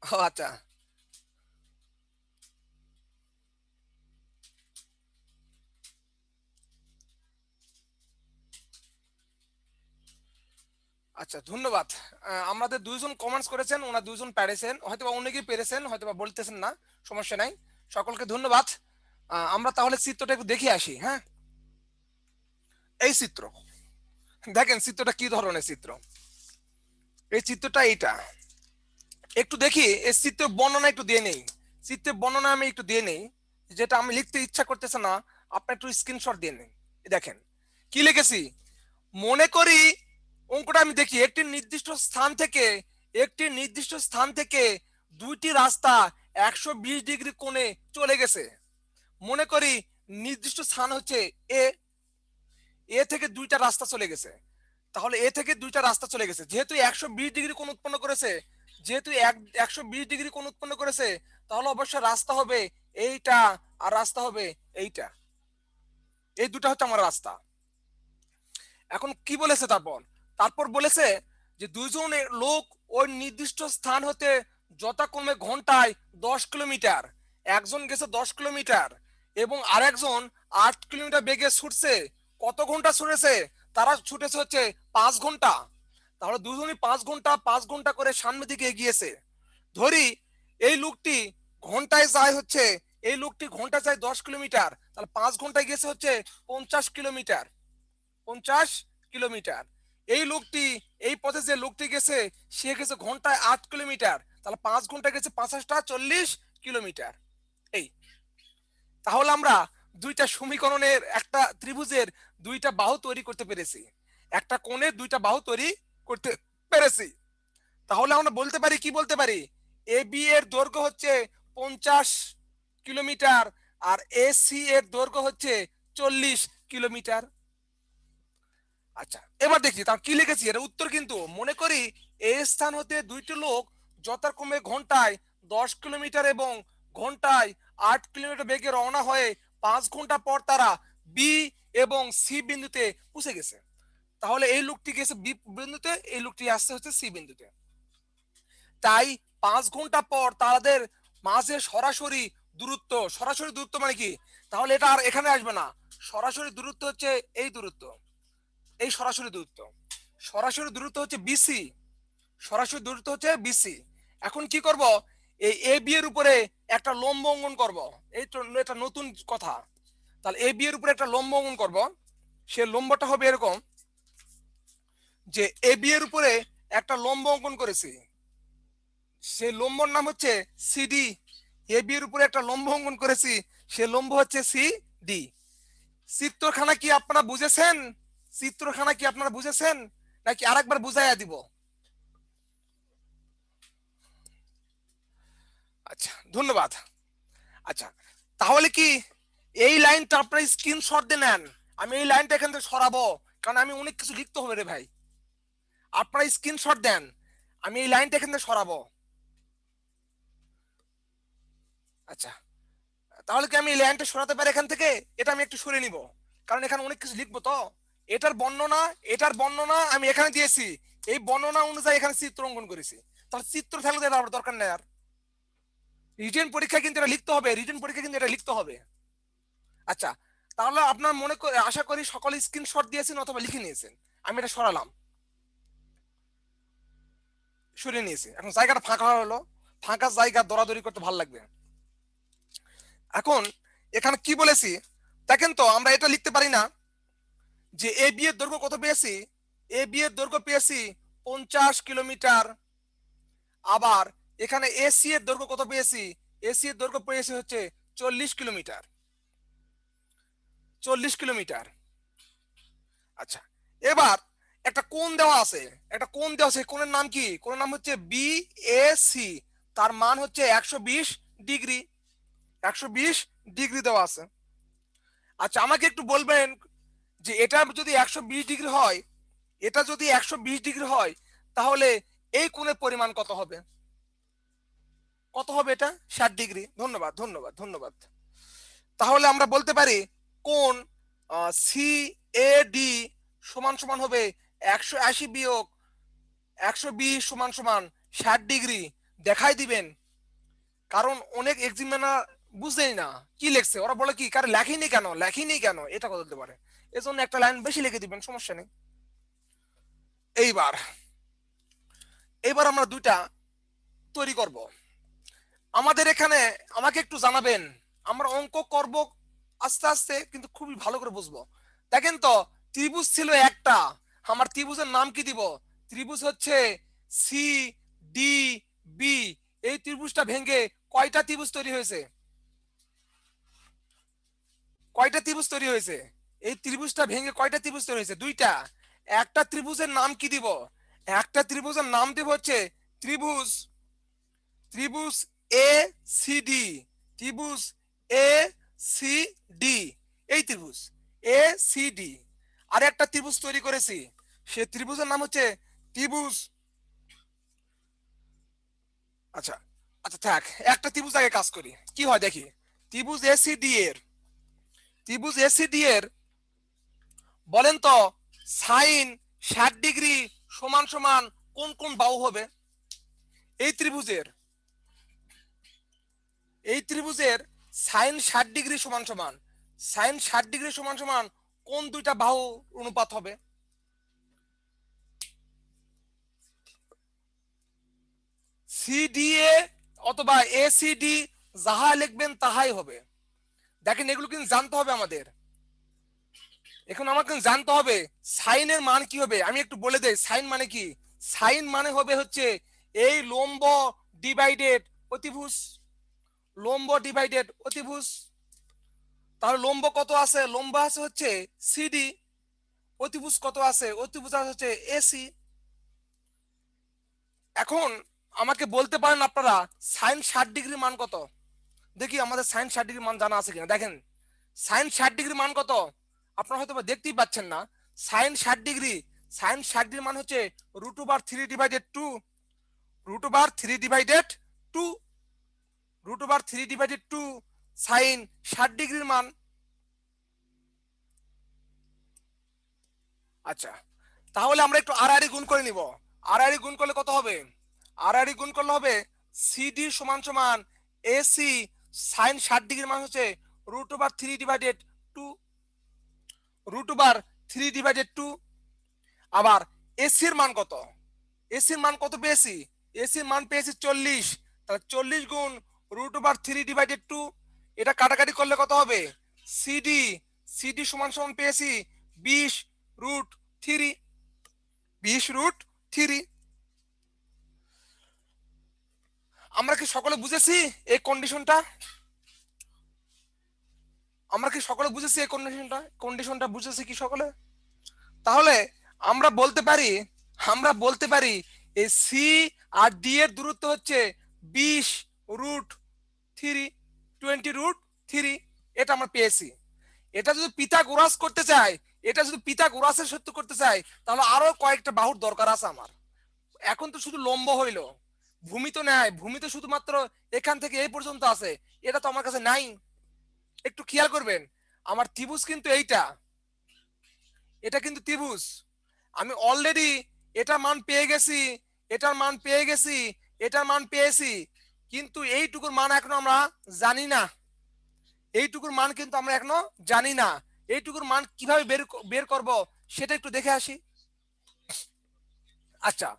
ও আচ্ছা, আচ্ছা ধন্যবাদ। আমাদের দুইজন কমেন্টস করেছেন, ওনারা দুইজন পেরেছেন, হয়তোবা অনেকেই পেরেছেন, হয়তোবা বলতেছেন না, সমস্যা নাই। সকলকে ধন্যবাদ। আমরা তাহলে চিত্রটা একটু দেখে আসি। হ্যাঁ, এই চিত্র দেখেন, চিত্রটা কি ধরনের চিত্র? এই চিত্রটা এইটা। একটু দেখি এই চিত্রের বর্ণনা একটু দিয়ে নেই। চিত্রের বর্ণনা আমি একটু দিয়ে নেই, যেটা আমি লিখতে ইচ্ছা করতেছে না, আপনি একটু স্ক্রিনশট দিয়ে নেন। দেখেন কি লিখেছি। মনে করি অঙ্কটা আমি দেখি, একটি নির্দিষ্ট স্থান থেকে দুইটি রাস্তা 120 ডিগ্রি কোণে চলে গেছে। মনে করি নির্দিষ্ট স্থান হচ্ছে এ। এ থেকে দুইটা রাস্তা চলে গেছে। তাহলে এ থেকে দুইটা রাস্তা চলে গেছে, যেহেতু 120 ডিগ্রি কোণ উৎপন্ন করেছে, যেহেতু 120 ডিগ্রি কোণ উৎপন্ন করেছে, তাহলে অবশ্যই রাস্তা হবে এইটা আর রাস্তা হবে এইটা। এই দুটা হচ্ছে আমার রাস্তা। এখন কি বলেছে তারপর? তারপর বলেছে যে দুইজন লোক ওই নির্দিষ্ট স্থান হতে যথাক্রমে ঘন্টায় 10 কিলোমিটার, একজন গেছে 10 কিলোমিটার এবং আরেকজন 8 কিলোমিটার বেগে ছুটছে। কত ঘন্টা ছুটেছে? তারা ছুটেছে হচ্ছে 5 ঘন্টা। তাহলে দুজনই 5 ঘন্টা 5 ঘন্টা করে সামনের দিকে এগিয়েছে। ধরি এই লোকটি ঘন্টায় যায় হচ্ছে, এই লোকটি ঘন্টায় যায় 10 কিলোমিটার, তাহলে 5 ঘন্টায় গেছে হচ্ছে 50 কিলোমিটার। 50 কিলোমিটার। এই লোকটি, এই পথে যে লোকটি গেছে সে গেছে ঘন্টায় 8 কিলোমিটার, তাহলে 5 ঘন্টা গেছে 50টা 40 কিলোমিটার। এই তাহলে আমরা দুইটা সমীকরণের, একটা ত্রিভুজের দুইটা বাহু তৈরি করতে পেরেছি, একটা কোণের দুইটা বাহু তৈরি করতে পেরেছি। তাহলে আমরা বলতে পারি, কি বলতে পারি? এ বি এর দৈর্ঘ্য হচ্ছে 50 কিলোমিটার আর এ সি এর দৈর্ঘ্য হচ্ছে 40 কিলোমিটার। আচ্ছা এবার দেখি তা কি লিখেছি, এর উত্তর কিন্তু মনে করি এই স্থান হতে দুইটি লোক যথাক্রমে ঘন্টায় 10 কিলোমিটার এবং ঘন্টায় 8 কিলোমিটার বেগে রওনা হয়ে 5 ঘন্টা পর তারা বি এবং সি বিন্দুতে পৌঁছে গেছে। তাহলে এই লোকটি গেছে বি বিন্দুতে, এই লোকটি আসছে হচ্ছে সি বিন্দুতে। তাই 5 ঘন্টা পর তাদের মাঝে সরাসরি দূরত্ব, সরাসরি দূরত্ব মানে কি? তাহলে এটা আর এখানে আসবে না, সরাসরি দূরত্ব হচ্ছে এই দূরত্ব, এই সরাসরি দূরত্ব, সরাসরি দূরত্ব হচ্ছে বিসি, সরাসরি দূরত্ব হচ্ছে বিসি। এখন কি করব? এই এ বি এর উপরে একটা লম্ব অঙ্কন করব। এই তো এটা নতুন কথা। তাহলে এ বি এর উপরে একটা লম্ব অঙ্কন করব। সে লম্বটা হবে এরকম, যে এ বি এর উপরে একটা লম্ব অঙ্কন করেছি, সে লম্বর নাম হচ্ছে সিডি। এ বি এর উপরে একটা লম্ব অঙ্কন করেছি, সে লম্ব হচ্ছে সি ডি। চিত্রখানা কি আপনারা বুঝেছেন? চিত্রখানা কি আপনারা বুঝেছেন নাকি আরেকবার বুঝাইয়া দিব? আচ্ছা, ধন্যবাদ। আচ্ছা, তাহলে কি এই লাইনটা আপনারা স্ক্রিনশট দিয়ে নেন। আমি এই লাইনটা এখান থেকে সরাবো, কারণ আমি অনেক কিছু লিখতে হবে রে ভাই। আপনারা স্ক্রিনশট দেন, আমি এই লাইনটা এখান থেকে সরাবো। আচ্ছা, তাহলে কি আমি এই লাইনটা সরাতে পারি এখান থেকে? এটা আমি একটু সরে নিব, কারণ এখানে অনেক কিছু লিখবো তো। এটার বর্ণনা আমি এখানে দিয়েছি, এই বর্ণনা অনুযায়ী এখানে চিত্র অঙ্কন করেছি। তাহলে চিত্র থাকলে আর দরকার নেই আর। রিটেন পরীক্ষা কিন্তু এটা লিখতে হবে, রিটেন পরীক্ষা কিন্তু এটা লিখতে হবে। আচ্ছা, তাহলে আপনার মনে করে আশা করি সকলে স্ক্রিনশট দিয়েছেন অথবা লিখে নিয়েছেন। আমি এটা সরালাম, সরিয়ে নিয়েছি। এখন জায়গাটা ফাঁকা হলো, ফাঁকা জায়গা দৌড়াদৌড়ি করতে ভালো লাগবে। এখন এখানে কি বলেছি দেখেন তো, আমরা এটা লিখতে পারি না যে এ বি এর দৈর্ঘ্য কত পেয়েছি? এ বি এর দৈর্ঘ্য পেয়েছি 50 কিলোমিটার। আবার এখানে এসি এর দৈর্ঘ্য কত পেয়েছি? এসি এর দৈর্ঘ্য পেয়েছি হচ্ছে 40 কিলোমিটার। 40 কিলোমিটার। আচ্ছা, এবার একটা কোণ দেওয়া আছে, একটা কোণ দেওয়া আছে, কোণের নাম কি? কোণের নাম হচ্ছে বি এ সি। তার মান হচ্ছে 120 ডিগ্রি। 120 ডিগ্রি দেওয়া আছে। আচ্ছা, আমাকে একটু বলবেন যে এটা যদি 120 ডিগ্রি হয়, এটা যদি 120 ডিগ্রি হয়, তাহলে এই কোণের পরিমাণ কত হবে? কত হবে এটা? 60 ডিগ্রি। ধন্যবাদ, ধন্যবাদ, ধন্যবাদ। তাহলে আমরা বলতে পারি কোণ সি এ ডি সমান সমান হবে 180 বিয়োগ 120 সমান সমান 60 ডিগ্রি। দেখাই দিবেন, কারণ অনেক এক্সামিনার বুঝতেই না কি লিখছে, ওরা বলে কি কার লেখিনি কেন, লেখিনি কেন, এটা বলতে পারে। এজন্য একটা লাইন বেশি লিখে দিবেন, সমস্যা নেই। এইবার এইবার আমরা দুইটা তৈরি করব। আমাদের এখানে আমাকে একটু জানাবেন, আমরা অঙ্ক করব আস্তে আস্তে, কিন্তু খুবই ভালো করে বুঝবো। দেখেন তো, ত্রিভুজ ছিল একটা, আমার ত্রিভুজের নাম কি দিব? ত্রিভুজ হচ্ছে সি ডি বি। এই ত্রিভুজটা ভেঙে কয়টা ত্রিভুজ তৈরি হয়েছে? কয়টা ত্রিভুজ তৈরি হয়েছে? এই ত্রিভুজটা ভেঙে কয়টা ত্রিভুজ তৈরি হয়েছে? দুইটা। একটা ত্রিভুজের নাম কি দিব? একটা ত্রিভুজের নাম দিব হচ্ছে ত্রিভুজ ত্রিভুজ এ সি ডি। ত্রিভুজ এ সি ডি। এই ত্রিভুজ এ সি ডি। আর একটা ত্রিভুজ তৈরি করেছি, সে ত্রিভুজের নাম হচ্ছে ত্রিভুজ, আচ্ছা আচ্ছা থাক, একটা ত্রিভুজ আগে কাজ করি কি হয় দেখি। ত্রিভুজ এসিডি এর ত্রিভুজ এসিডি এর বলেন তো, সাইন 60 ডিগ্রি সমান সমান কোন কোন বাহু হবে? এই ত্রিভুজের এই ত্রিভুজের সাইন 60 ডিগ্রি সমান সমান কোন দুইটা বাহু অনুপাত হবে? সিডিএ অথবা এসিডি, যাহা লিখবেন তাহাই হবে। দেখেন, এগুলো কিন্তু জানতে হবে আমাদের। এখন আমাকে জানতে হবে সাইনের মান কি হবে। আমি একটু বলে দেই সাইন মানে কি। সাইন মানে হবে হচ্ছে এই লম্ব ডিভাইডেড অতিভুজ। লম্ব ডিভাইডেড অতিভুজ। তাহলে লম্ব কত আছে? লম্ব আছে হচ্ছে সিডি। অতিভুজ কত আছে? অতিভুজ আছে হচ্ছে এসি। এখন আমাকে বলতে পারেন আপনারা সাইন 60 ডিগ্রি মান কত? দেখি আমাদের সাইন 60 ডিগ্রি মান জানা আছে কিনা। দেখেন, সাইন 60 ডিগ্রি মান কত? আপনারা হয়তো দেখতেই পাচ্ছেন না। সাইন 60 ডিগ্রি মান হচ্ছে √3/2। √3/2 √3/2 সাইন 60 ডিগ্রির মান। আচ্ছা, তাহলে আমরা একটু আড়াআড়ি গুণ করে নিব। আড়াআড়ি গুণ করলে কত হবে? আড়াআড়ি গুণ করলে হবে সিডি সমান সমান এসি। সাইন 60 ডিগ্রির মান হচ্ছে √3/2 √3/2। আবার এসির মান কত? এসির মান কত পেয়েছি? এসির মান পেয়েছি 40। তাহলে 40 গুণ √3/2। এটা কাটাকাটি করলে কত হবে? সিডি সিডি সমান সমান পেয়েছি 20√3। 20√3। আমরা কি সকলে বুঝেছি এই কন্ডিশনটা? আমরা কি সকলে বুঝেছি এই কন্ডিশনটা বুঝেছি কি সকলে? তাহলে আমরা বলতে পারি, এই সি আর ডি এর দূরত্ব হচ্ছে 20√3, 20√3। এটা আমরা পেয়েছি। এটা যদি পিথাগোরাস করতে চাই, এটা যদি পিথাগোরাসের সূত্র করতে চাই, তাহলে আরো কয়েকটা বাহুর দরকার আছে আমার। এখন তো শুধু লম্ব হইলো, ভূমি তো নাই, ভূমি তো শুধুমাত্র এখান থেকে এই পর্যন্ত আছে, এটা তো আমার কাছে নাই। একটু খেয়াল করবেন, আমার ত্রিভুজ কিন্তু এইটা, এটা কিন্তু ত্রিভুজ। আমি অলরেডি এটার মান পেয়ে গেছি, এটার মান পেয়ে গেছি, এটার মান পেয়েছি, কিন্তু এইটুকুর মান এখনো আমরা জানি না। এইটুকুর মান কিন্তু আমরা এখনো জানি না। এইটুকুর মান কিভাবে বের করব সেটা একটু দেখে আসি। আচ্ছা,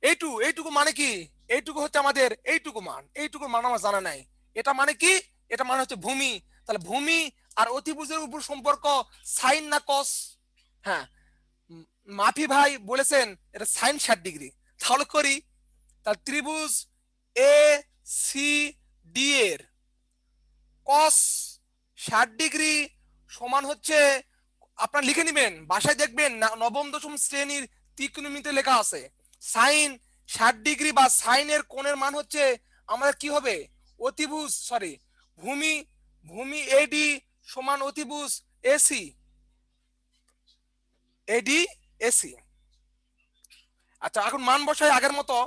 এইটুকু মানে কি? এইটুকু হচ্ছে আমাদের এইটুকুর মান আমার জানা নাই। এটা মানে কি? এটা মানে হচ্ছে ভূমি। তাহলে ভূমি আর অতিভুজের উপর সম্পর্ক সাইন না কস? হ্যাঁ, মাফি ভাই বলেছেন এটা সাইন 60 ডিগ্রি। তাহলে করি, তাহলে ত্রিভুজ এ সি ডি এর কস 60 ডিগ্রি সমান হচ্ছে, আপনারা লিখে নেবেন, বাসায় দেখবেন নবম দশম শ্রেণীর ত্রিকোণমিতিতে লেখা আছে সাইন 60 ডিগ্রি বা সাইনের কোণের মান হচ্ছে আমাদের কি হবে? অতিভুজ সরি ভূমি, এডি সমান অতিভুজ এসি, এডি এসি। আচ্ছা, এখন মান বসাই আগের মতো।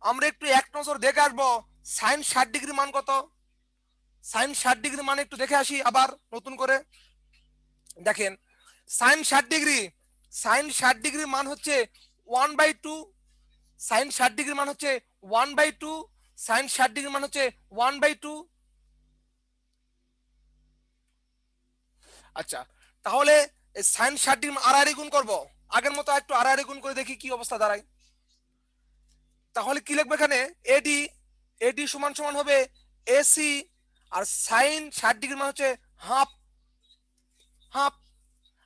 আমরা একটু এক নজর দেখে আসবো সাইন 60 ডিগ্রি মান কত। সাইন 60 ডিগ্রি মান একটু দেখে আসি আবার নতুন করে। দেখেন, সাইন 60 ডিগ্রি, মান হচ্ছে 1/2। সাইন 60 ডিগ্রি মান হচ্ছে 1/2। সাইন 60 ডিগ্রি মান হচ্ছে 1/2। আচ্ছা, তাহলে সাইন 60 ডিগ্রি আড়াআড়ি গুণ করব। আগের মতো একটু আড়াআড়ি গুণ করে দেখি কি অবস্থা দাঁড়ায়। তাহলে কি লিখবো এখানে? এডি, সমান সমান হবে এসি, আর সাইন 60 ডিগ্রি মান হচ্ছে হাফ, হাফ।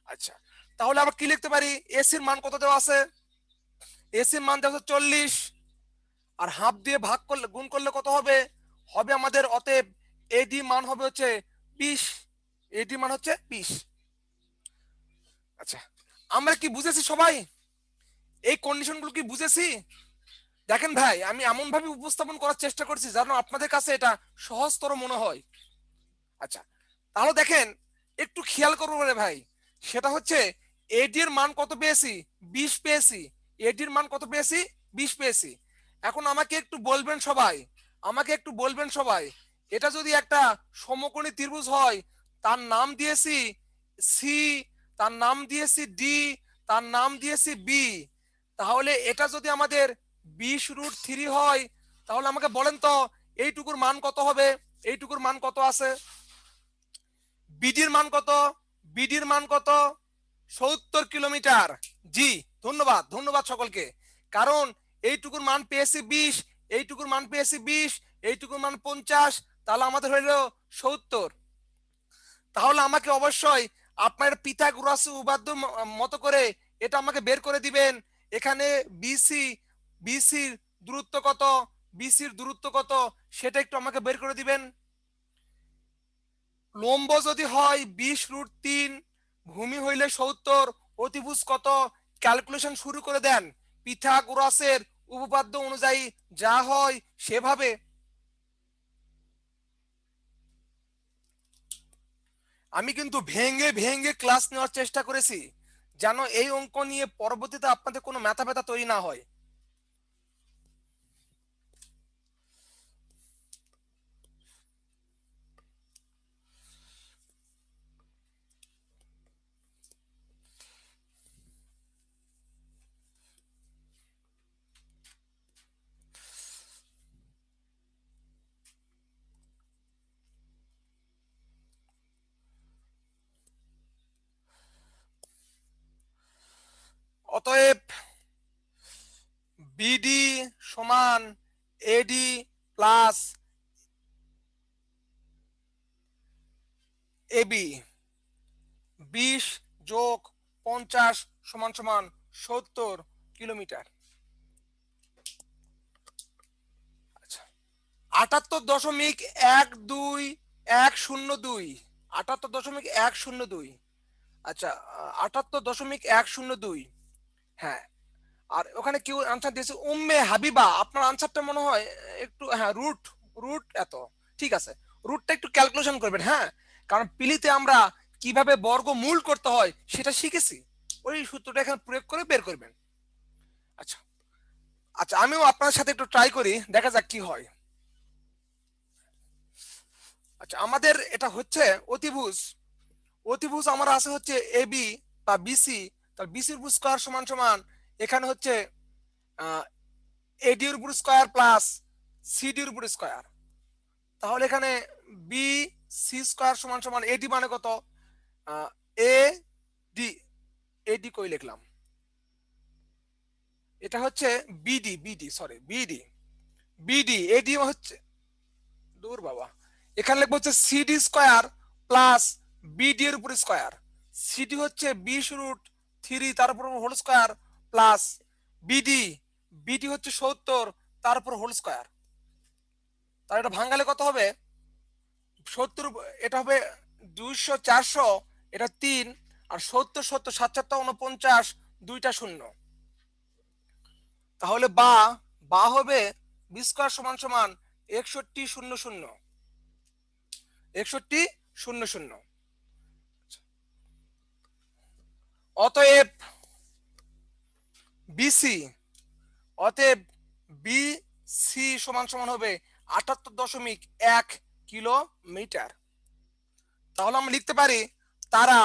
আচ্ছা, তাহলে আবার কি লিখতে পারি? এসির মান কত দেওয়া আছে? এসির মান দেওয়া আছে 40, আর হাফ দিয়ে ভাগ করলে গুণ করলে কত হবে? হবে আমাদের, অতএব এডি মান হবে হচ্ছে 20। এডি মান হচ্ছে 20। আচ্ছা, আমরা কি বুঝেছি সবাই? এই কন্ডিশনগুলো কি বুঝেছি? দেখেন ভাই, আমি এমন ভাবে উপস্থাপন করার চেষ্টা করছি যেন আপনাদের কাছে এটা সহজতর মনে হয়। আচ্ছা, তাহলে দেখেন, একটু খেয়াল করবো রে ভাই, সেটা হচ্ছে এডি এর মান কত পেয়েছি? 20 পেয়েছি। এডি এর মান কত পেয়েছি? 20 পেয়েছি। এখন আমাকে একটু বলবেন সবাই, এটা যদি একটা সমকোণী ত্রিভুজ হয়, তার নাম দিয়েছি সি, তার নাম দিয়েছি ডি, তার নাম দিয়েছি বি, তাহলে এটা যদি আমাদের 20√3 হয়, তাহলে আমাকে বলেন তো এইটুকুর মান কত হবে? এইটুকুর মান কত আছে? বিডির মান কত? বিডির মান কত? 70 কিলোমিটার। জি, ধন্যবাদ, সকলকে। কারণ এইটুকুর মান পেয়েছি 20, এইটুকুর মান পেয়েছি 20, এইটুকুর মান 50, তাহলে আমাদের হইল 70। তাহলে আমাকে অবশ্যই আপনার পিথাগোরাস উপপাদ্য মতো করে এটা আমাকে বের করে দিবেন। এখানে বিসি, বিসির দূরত্ব কত, সেটা একটু আমাকে বের করে দিবেন। লম্ব যদি হয় 20√3, ভূমি হইলে 70, অতিভুজ কত? ক্যালকুলেশন শুরু করে দেন পিথাগোরাসের উপপাদ্য অনুযায়ী, যা হয় সেভাবে। আমি কিন্তু ভেঙে ভেঙে ক্লাস নেওয়ার চেষ্টা করেছি যেন এই অঙ্ক নিয়ে পরবর্তীতে আপনাদের কোনো মাথা ব্যথা তৈরি না হয়। অতএব বিডি সমান এডি প্লাস এবি, 20+50 সমান সমান 70 কিলোমিটার। আচ্ছা, 78.12102, 78.102। আচ্ছা, 78.102। হ্যাঁ, আর ওখানে কেউ আনসার দিয়েছে উম্মে হাবিবা, আপনার আনসারটা মনে হয় একটু, হ্যাঁ, রুট, রুট এত, ঠিক আছে, রুটটা একটু ক্যালকুলেশন করবেন, হ্যাঁ, কারণ পিলিতে আমরা কিভাবে বর্গমূল করতে হয় সেটা শিখেছি, ওই সূত্রটা এখানে প্রয়োগ করে বের করবেন। আচ্ছা আচ্ছা, আমিও আপনার সাথে একটু ট্রাই করি, দেখা যাক কি হয়। আচ্ছা, আমাদের এটা হচ্ছে অতিভুজ, অতিভুজ আমার আছে হচ্ছে এবি বা বিসি, তার বিসির উপর স্কয়ার সমান সমান এখানে হচ্ছে এডি এর উপর স্কয়ার প্লাস সিডি এর উপর স্কয়ার। তাহলে এখানে বি সি স্কয়ার সমান সমান এডি মানে কত, এ ডি, এডি কই লিখলাম, এটা হচ্ছে BD, BD sorry BD, BD AD হচ্ছে, দূর বাবা, এখানে লিখবো হচ্ছে সিডি স্কয়ার প্লাস বিডি এর উপর স্কয়ার। সিডি হচ্ছে 20√3 তার উপর whole square plus BD, BD হচ্ছে 70 তার উপর হোল স্কয়ার। তাহলে এটা ভাঙালে কত হবে, 70, এটা হবে 200 400, এটা 3, আর 70 70 7 7 49, দুইটা শূন্য। তাহলে বা বা হবে বি স্কয়ার সমান সমান 6100, 6100। অতএব বিসি, অতএব বিসি সমান সমান হবে 78.1 কিলোমিটার। তাহলে আমরা লিখতে পারি তারা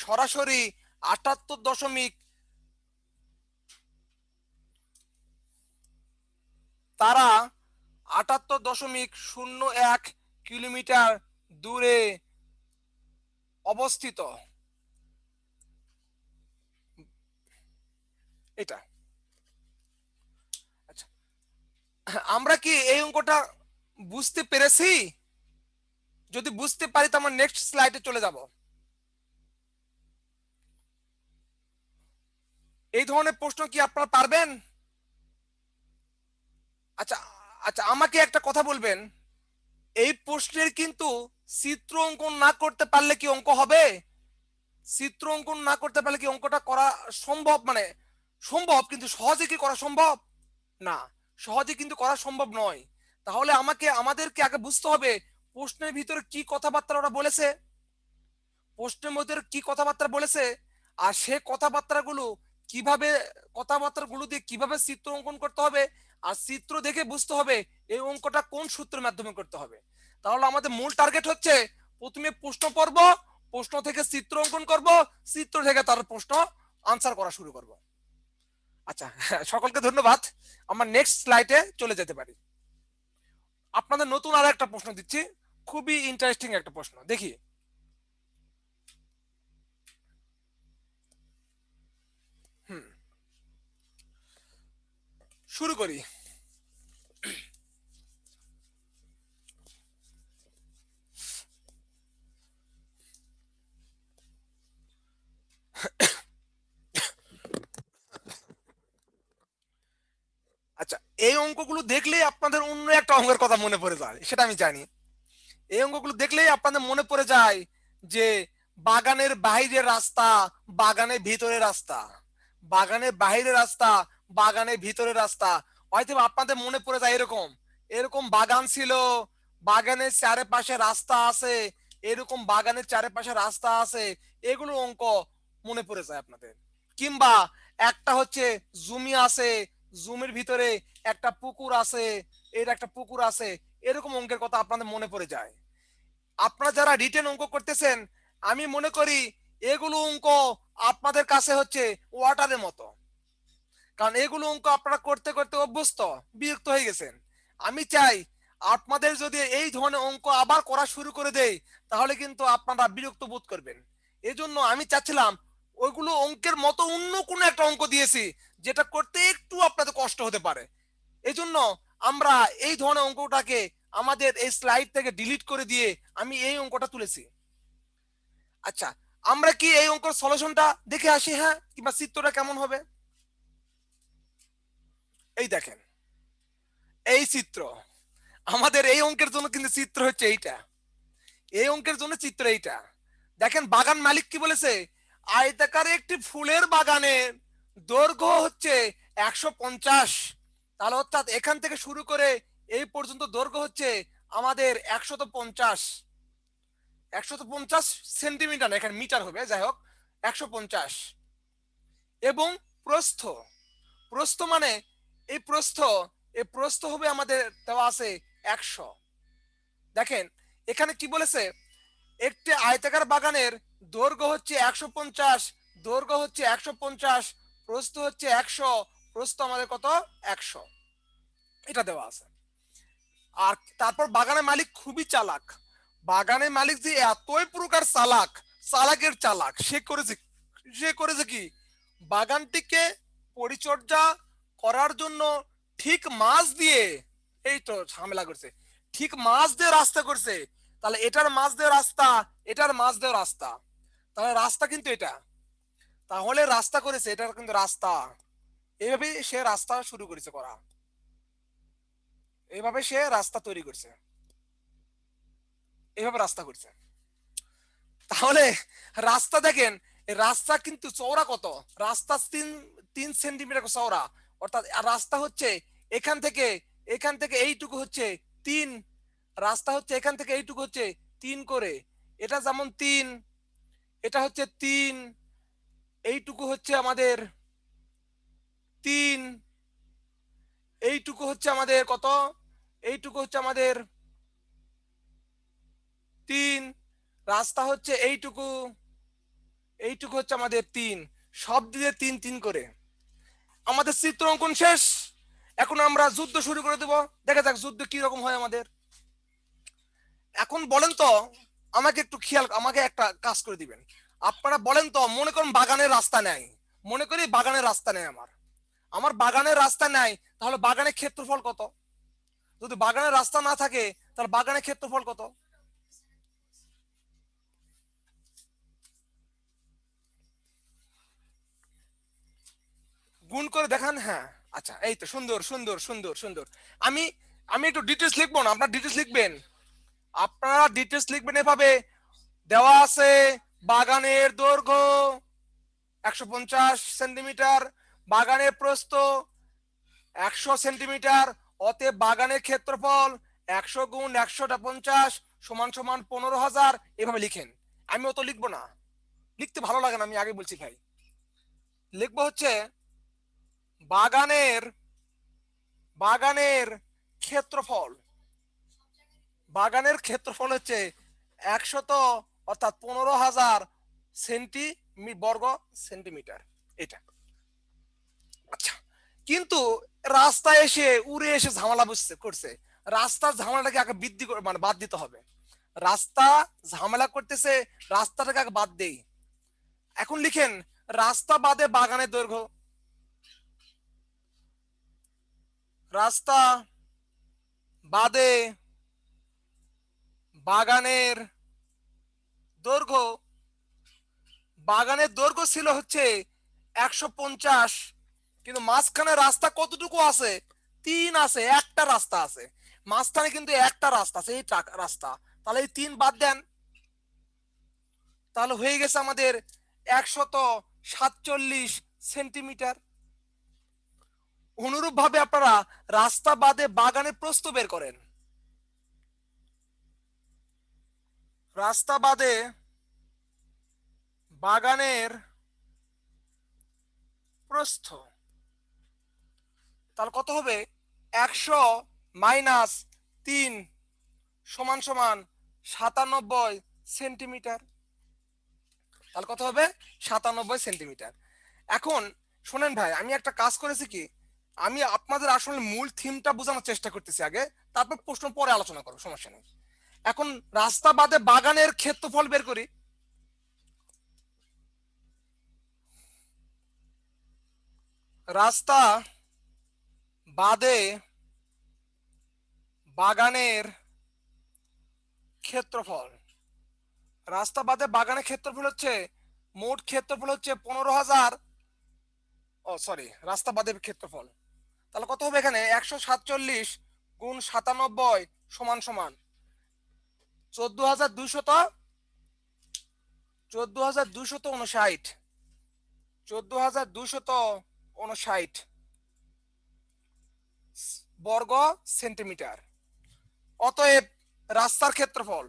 সরাসরি 78 দশমিক, তারা 78.01 কিলোমিটার দূরে অবস্থিত। এটা, আচ্ছা, আমরা কি এই অঙ্কটা বুঝতে পেরেছি? যদি বুঝতে পারি তো আমরা নেক্সট স্লাইডে চলে যাব। এই ধরনের প্রশ্ন কি আপনারা পারবেন? আচ্ছা আচ্ছা, আমাকে একটা কথা বলবেন, এই প্রশ্নের কিন্তু চিত্র অঙ্কন না করতে পারলে কি অঙ্ক হবে? চিত্র অঙ্কন না করতে পারলে কি অঙ্কটা করা সম্ভব? মানে সম্ভব, কিন্তু সহজে কি করা সম্ভব? না, সহজে কিন্তু করা সম্ভব নয়। তাহলে আমাদেরকে আগে বুঝতে হবে প্রশ্নের ভিতরে কি কথাবার্তা ওরা বলেছে, প্রশ্নের মধ্যে কি কথাবার্তা বলেছে, আর সে কথাবার্তাগুলো কিভাবে, কথাবার্তাগুলো দিয়ে কিভাবে চিত্র অঙ্কন করতে হবে, আর চিত্র দেখে বুঝতে হবে এই অঙ্কটা কোন সূত্রের মাধ্যমে করতে হবে। তাহলে আমাদের মূল টার্গেট হচ্ছে প্রথমে প্রশ্ন পড়ব, প্রশ্ন থেকে চিত্র অঙ্কন করব, চিত্র থেকে তার প্রশ্ন আনসার করা শুরু করব। আচ্ছা, সকলকে ধন্যবাদ, আমরা নেক্সট স্লাইডে চলে যেতে পারি। আপনাদের নতুন আর একটা প্রশ্ন দিচ্ছি, খুবই ইন্টারেস্টিং একটা প্রশ্ন, দেখি। শুরু করি। আচ্ছা, এই অঙ্কগুলো দেখলেই আপনাদের অন্য একটা অঙ্কের কথা মনে পড়ে যায়, সেটা আমি জানি। এই অঙ্কগুলো দেখলেই আপনাদের মনে পড়ে যায় যে বাগানের বাইরের রাস্তা, বাগানের ভিতরের রাস্তা, বাগানের বাইরের রাস্তা, বাগানের ভিতরের রাস্তা। হয়তো আপনাদের মনে পড়ে যায় এরকম, এরকম বাগান ছিল, বাগানের চারপাশে রাস্তা আছে, এরকম বাগানের চারপাশে রাস্তা আছে, এগুলো অঙ্ক মনে পড়ে যায় আপনাদের। কিংবা একটা হচ্ছে জমি আছে, জমির ভিতরে একটা পুকুর আছে, এর একটা পুকুর আছে, এরকম অঙ্কের কথা আপনাদের মনে পড়ে যায়। আপনারা যারা রিটেন অঙ্ক করতেছেন, আমি মনে করি এগুলো অঙ্ক আপনাদের কাছে হচ্ছে ওয়াটারের মতো, কারণ এগুলো অঙ্ক আপনারা করতে করতে অভ্যস্ত, বিরক্ত হয়ে গেছেন। আমি চাই আপনাদের যদি এই ধরনের অঙ্ক আবার করা শুরু করে দেই, তাহলে কিন্তু আপনারা বিরক্ত বোধ করবেন। এজন্য আমি চাচ্ছিলাম ওইগুলো অঙ্কের মতো অন্য কোনো একটা অঙ্ক দিয়েছি যেটা করতে একটু আপনাদের কষ্ট হতে পারে। এজন্য আমরা এই ধরনের অঙ্কটাকে আমাদের এই স্লাইড থেকে ডিলিট করে দিয়ে আমি এই অঙ্কটা তুলেছি। আচ্ছা, আমরা কি এই অঙ্কের সলিউশনটা দেখে আসি, হ্যাঁ, কিংবা চিত্রটা কেমন হবে? এই দেখেন, এই চিত্র, আমাদের এই অঙ্কের জন্য কিন্তু চিত্র হচ্ছে এইটা, এই অঙ্কের জন্য চিত্র এইটা। দেখেন বাগান মালিক কি বলেছে, আয়তাকার একটি ফুলের বাগানে দৈর্ঘ্য হচ্ছে 150, তাহলে অর্থাৎ এখান থেকে শুরু করে এই পর্যন্ত দৈর্ঘ্য হচ্ছে আমাদের 150 সেন্টিমিটার, এখানে মিটার হবে, যাই হোক 150। এবং প্রস্থ, প্রস্থ মানে এই প্রস্থ, এই প্রস্থ হবে আমাদের দেওয়া আছে 100। দেখেন এখানে কি বলেছে, একটি আয়তাকার বাগানের দৈর্ঘ্য হচ্ছে 150, দৈর্ঘ্য হচ্ছে 150, প্রস্থ হচ্ছে 100, প্রস্থ আমাদের কত 100, এটা দেওয়া আছে। আর তারপর বাগানের মালিক খুবই চালাক, বাগানের মালিক যে এতই প্রকার চালাক, চালাকের চালাক, সে করেছে কি, বাগানটিকে পরিচর্যা করার জন্য ঠিক মাঝ দিয়ে, এই তো ঝামেলা করছে, ঠিক মাঝ দিয়ে রাস্তা করছে। তাহলে এটার মাঝ দিয়ে রাস্তা, এটার মাঝ দিয়ে রাস্তা, তাহলে রাস্তা কিন্তু এটা, তাহলে রাস্তা করেছে, এটার কিন্তু রাস্তা, এইভাবে সে রাস্তা শুরু করেছে করা, এইভাবে সে রাস্তা তৈরি করছে, এইভাবে রাস্তা করছে। তাহলে রাস্তা দেখেন, রাস্তা কিন্তু চওড়া কত, রাস্তা 3 সেন্টিমিটার চওড়া, অর্থাৎ রাস্তা হচ্ছে এখান থেকে এইটুকু হচ্ছে 3, রাস্তা হচ্ছে এখান থেকে এইটুকু হচ্ছে 3 করে, এটা যেমন 3, এটা হচ্ছে 3, এইটুকু হচ্ছে আমাদের 3, এইটুকু হচ্ছে আমাদের কত, এইটুকু হচ্ছে আমাদের 3, রাস্তা হচ্ছে এইটুকু, এইটুকু হচ্ছে আমাদের 3, সব দিয়ে 3 3 করে। আমাদের চিত্র অঙ্কন শেষ, এখন আমরা যুদ্ধ শুরু করে দেব, দেখা যাক যুদ্ধ কি রকম হয় আমাদের। এখন বলেন তো, আমাকে একটা কাজ করে দিবেন, আপনারা বলেন তো, মনে করুন বাগানের রাস্তা নেই, মনে করি বাগানের রাস্তা নেই, আমার আমার বাগানের রাস্তা নাই, তাহলে বাগানের ক্ষেত্রফল কত? যদি বাগানের রাস্তা না থাকে তাহলে বাগানের ক্ষেত্রফল কত? গুণ করে দেখান। হ্যাঁ, আচ্ছা, এই তো সুন্দর সুন্দর সুন্দর সুন্দর। আমি আমি একটু ডিটেলস লিখবো না, আপনার ডিটেলস লিখবেন, আপনারা ডিটেলস লিখবেন এভাবে, দেওয়া আছে বাগানের দৈর্ঘ্য 150 সেন্টিমিটার, বাগানের প্রস্থ 100 সেন্টিমিটার, অতএব বাগানের ক্ষেত্রফল 100 গুণ 150 সমান সমান 15,000, এভাবে লিখেন। আমি অত লিখবো না, লিখতে ভালো লাগে না, আমি আগে বলছি ভাই। লিখবো হচ্ছে বাগানের বাগানের ক্ষেত্রফল, বাগানের ক্ষেত্রফল হচ্ছে 100, অর্থাৎ 15,000 বর্গ সেন্টিমিটার, এটা। আচ্ছা, কিন্তু রাস্তায় এসে উড়ে এসে ঝামেলা করছে, রাস্তার ঝামেলাটাকে আগে বৃদ্ধি করে মানে বাদ দিতে হবে, রাস্তা ঝামেলা করতেছে, রাস্তাটাকে আগে বাদ দেই। এখন লিখেন রাস্তা বাদে বাগানের দৈর্ঘ্য, রাস্তা বাদে বাগানের দৈর্ঘ্য, বাগানের দৈর্ঘ্য ছিল হচ্ছে 150, কিন্তু মাঝখানে রাস্তা কতটুকু আছে? 3 আছে, একটা রাস্তা আছে মাঝখানে, কিন্তু একটা রাস্তা আছে, এই রাস্তা, তাহলে এই 3 বাদ দেন, তাহলে হয়ে গেছে আমাদের 147 সেন্টিমিটার। অনুরূপ ভাবে আপনারা রাস্তা বাদে বাগানের প্রস্থ বের করেন, রাস্তা বাদে বাগানের প্রস্থ, তাহলে কত হবে? 100 মাইনাস 3 সমান সমান 97 সেন্টিমিটার, তাহলে কত হবে? 97 সেন্টিমিটার। এখন শোনেন ভাই, আমি একটা কাজ করেছি কি, আমি আপনাদের আসলে মূল থিমটা বোঝানোর চেষ্টা করতেছি আগে, তারপর প্রশ্ন পরে আলোচনা করবো, সমস্যা নেই। এখন রাস্তা বাদে বাগানের ক্ষেত্রফল বের করি, রাস্তা বাদে বাগানের ক্ষেত্রফল, রাস্তা বাদে বাগানের ক্ষেত্রফল হচ্ছে, মোট ক্ষেত্রফল হচ্ছে 15,000, ও সরি, রাস্তা বাদে ক্ষেত্রফল, তাহলে কত হবে এখানে? 147 গুণ 97 সমান সমান 14,259 14,259 বর্গ সেন্টিমিটার। অতএব রাস্তার ক্ষেত্রফল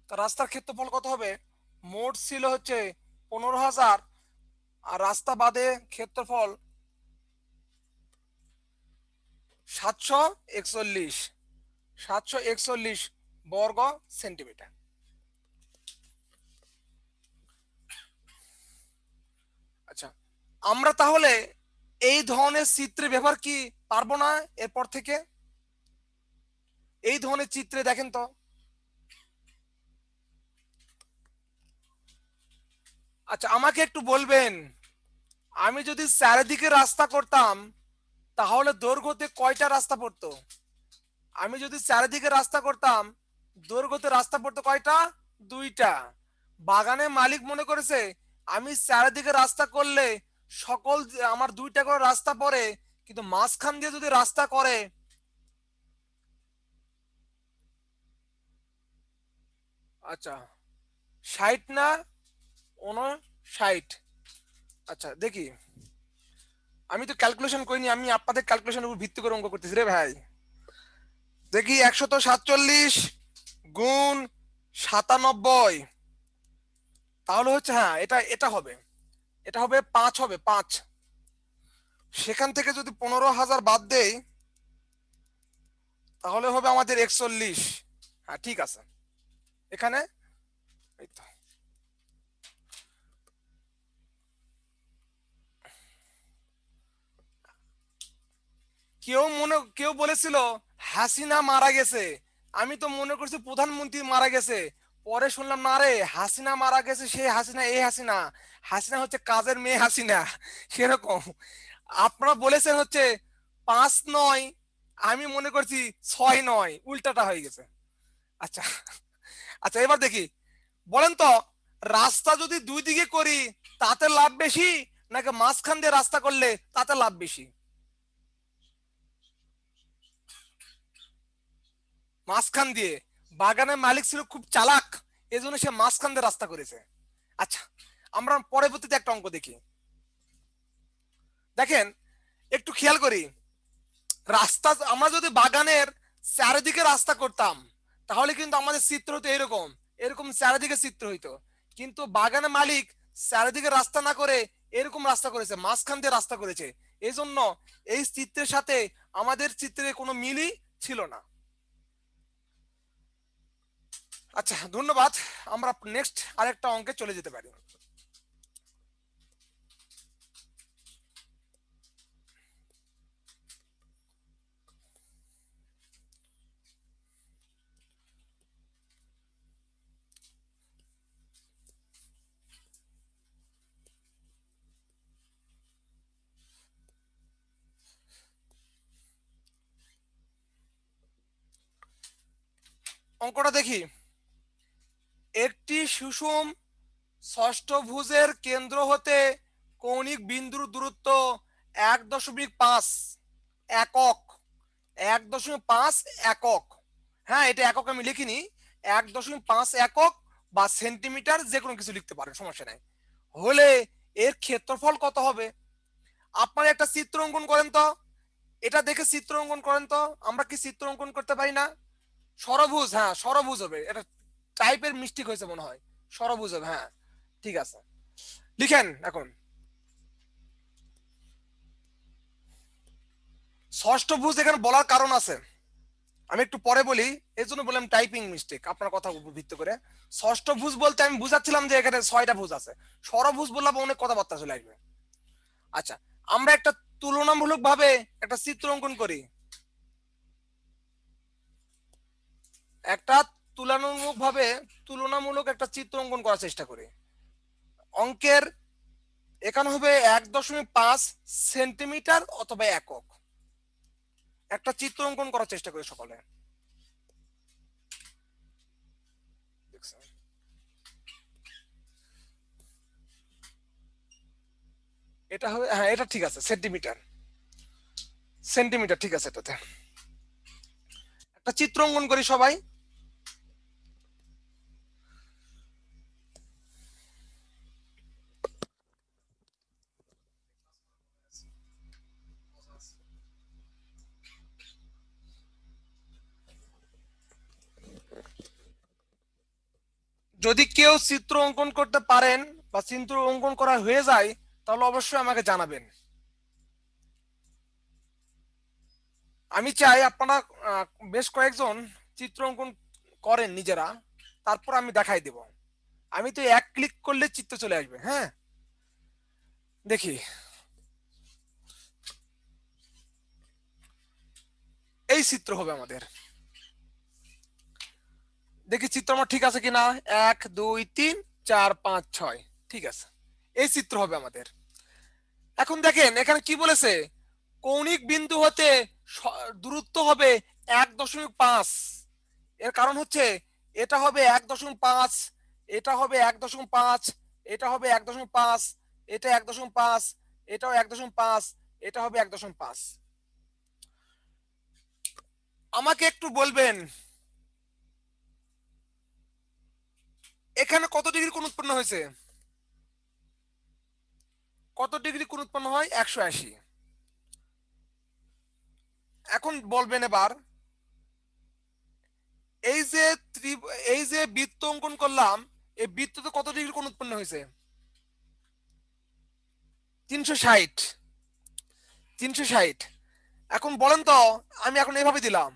তো রাস্তার ক্ষেত্রফল কত হবে? মোট ছিল হচ্ছে 15,000 আর রাস্তা বাদে ক্ষেত্রফল 741 বর্গ সেন্টিমিটার। আচ্ছা, আমরা তাহলে এই ধরনের চিত্রে ব্যবহার কি পারবো না? এরপর থেকে এই ধরনের চিত্রে দেখেন তো, আচ্ছা আমাকে একটু বলবেন, আমি যদি চারিদিকে রাস্তা করতাম তাহলে দৈর্ঘ্যতে কয়টা রাস্তা পড়তো? আমি যদি চারিদিকে রাস্তা করতাম দৈর্ঘ্যতে রাস্তা পড়তো কয়টা? 2টা। বাগানের মালিক মনে করেছে আমি চারিদিকে রাস্তা করলে সকল আমার 2টা করে রাস্তা পড়ে, কিন্তু মাঝখান দিয়ে যদি রাস্তা করে, আচ্ছা 60 না 59? আচ্ছা দেখি, আমি তো ক্যালকুলেশন করিনি, আমি আপনাদের ক্যালকুলেশনের উপর ভিত্তি করে অঙ্ক করতেছি রে ভাই। দেখি 147 গুণ 97, তাহলে হচ্ছে হ্যাঁ এটা এটা হবে, এটা হবে 5 হবে 5। সেখান থেকে যদি 15,000 বাদ দেই তাহলে হবে আমাদের 41। হ্যাঁ ঠিক আছে, এখানে এই তো। কেউ বলেছিল হাসিনা মারা গেছে, আমি তো মনে করছি প্রধানমন্ত্রী মারা গেছে, পরে শুনলাম না রে, হাসিনা মারা গেছে সেই হাসিনা এই হাসিনা, হাসিনা হচ্ছে কাজের মেয়ে হাসিনা। সেরকম আপনারা বলেছেন হচ্ছে 5 নয়, আমি মনে করছি 6 নয়, উল্টাটা হয়ে গেছে। আচ্ছা আচ্ছা এবার দেখি, বলেন তো রাস্তা যদি 2 দিকে করি তাতে লাভ বেশি নাকি মাঝখান দিয়ে রাস্তা করলে তাতে লাভ বেশি? মাঝখান দিয়ে। বাগানের মালিক ছিল খুব চালাক, এজন্য সে মাঝখান দিয়ে রাস্তা করেছে। আচ্ছা আমরা পরবর্তীতে একটা অঙ্ক দেখি। দেখেন একটু খেয়াল করি, রাস্তা আমরা যদি বাগানের চারিদিকে রাস্তা করতাম তাহলে কিন্তু আমাদের চিত্র হতো এরকম, এরকম চারিদিকে চিত্র হইতো। কিন্তু বাগানের মালিক চারিদিকে রাস্তা না করে এরকম রাস্তা করেছে, মাঝখান দিয়ে রাস্তা করেছে, এই জন্য এই চিত্রের সাথে আমাদের চিত্রে কোনো মিলই ছিল না। আচ্ছা ধন্যবাদ, আমরা নেক্সট আরেকটা অঙ্কে চলে যেতে পারি। অঙ্কটা দেখি, একটি সুষম ষষ্ঠভুজের কেন্দ্র হতে কৌণিক বিন্দুর দূরত্ব 1.5 একক, 1.5 একক, হ্যাঁ এটা একক আমি লিখিনি, 1.5 একক বা সেন্টিমিটার যে কোনো কিছু লিখতে পারেন, সমস্যা নাই। হলে এর ক্ষেত্রফল কত হবে? আপনারা একটা চিত্র অঙ্কন করেন তো, এটা দেখে চিত্র অঙ্কন করেন তো, আমরা কি চিত্র অঙ্কন করতে পারি না? ষড়ভুজ, হ্যাঁ ষড়ভুজ হবে, এটা টাইপের মিস্টেক হয়েছে মনে হয়, ষড়ভুজ হবে, হ্যাঁ ঠিক আছে। লিখেন এখন, ষষ্ঠভুজ এখানে বলার কারণ আছে, আমি একটু পরে বলি, এই জন্য বললাম টাইপিং মিস্টেক আপনার কথা উপর ভিত্তি করে। ষষ্ঠভুজ বলতে আমি বুঝাচ্ছিলাম যে এখানে 6টা ভুজ আছে, ষড়ভুজ বললাম অনেক কথাবার্তা চলে আসবে। আচ্ছা আমরা একটা তুলনামূলক ভাবে একটা চিত্র অঙ্কন করি, একটা তুলনামূলক একটা চিত্র অঙ্কন করার চেষ্টা করি। অঙ্কের এখানে হবে 1.5 সেন্টিমিটার অথবা একক, একটা চিত্র অঙ্কন করার চেষ্টা করি সকলে। এটা হবে, হ্যাঁ এটা ঠিক আছে, সেন্টিমিটার, সেন্টিমিটার ঠিক আছে। এটাতে একটা চিত্র অঙ্কন করি সবাই। যদি কেউ চিত্র অঙ্কন করতে পারেন বা চিত্র অঙ্কন করা হয়ে যায় তাহলে অবশ্যই আমাকে জানাবেন। আমি চাই আপনারা বেশ কয়েকজন চিত্র অঙ্কন করেন নিজেরা, তারপর আমি দেখাই দেব। আমি তো এক ক্লিক করলে চিত্র চলে আসবে। হ্যাঁ, দেখি এই চিত্র হবে আমাদের। দেখি চিত্র আমার ঠিক আছে কিনা। 1 2 3 4 5 6, ঠিক আছে, এই চিত্র হবে আমাদের। এখন দেখেন এখানে কি বলেছে, কৌণিক বিন্দু হতে দূরত্ব হবে 1.5। এর কারণ হচ্ছে এটা হবে 1.5, এটা হবে 1.5, এটা হবে 1.5, এটা 1.5, এটাও 1.5, এটা হবে 1.5। আমাকে একটু বলবেন এখানে কত ডিগ্রি কোণ উৎপন্ন হয়েছে? কত ডিগ্রি কোণ উৎপন্ন হয়? 180। এখন বলবেন এবার, এই যে এই যে বৃত্ত অঙ্কন করলাম, এই বৃত্ততে কত ডিগ্রি কোণ উৎপন্ন হয়েছে? 360। 360। এখন বলেন তো, আমি এখন এভাবে দিলাম,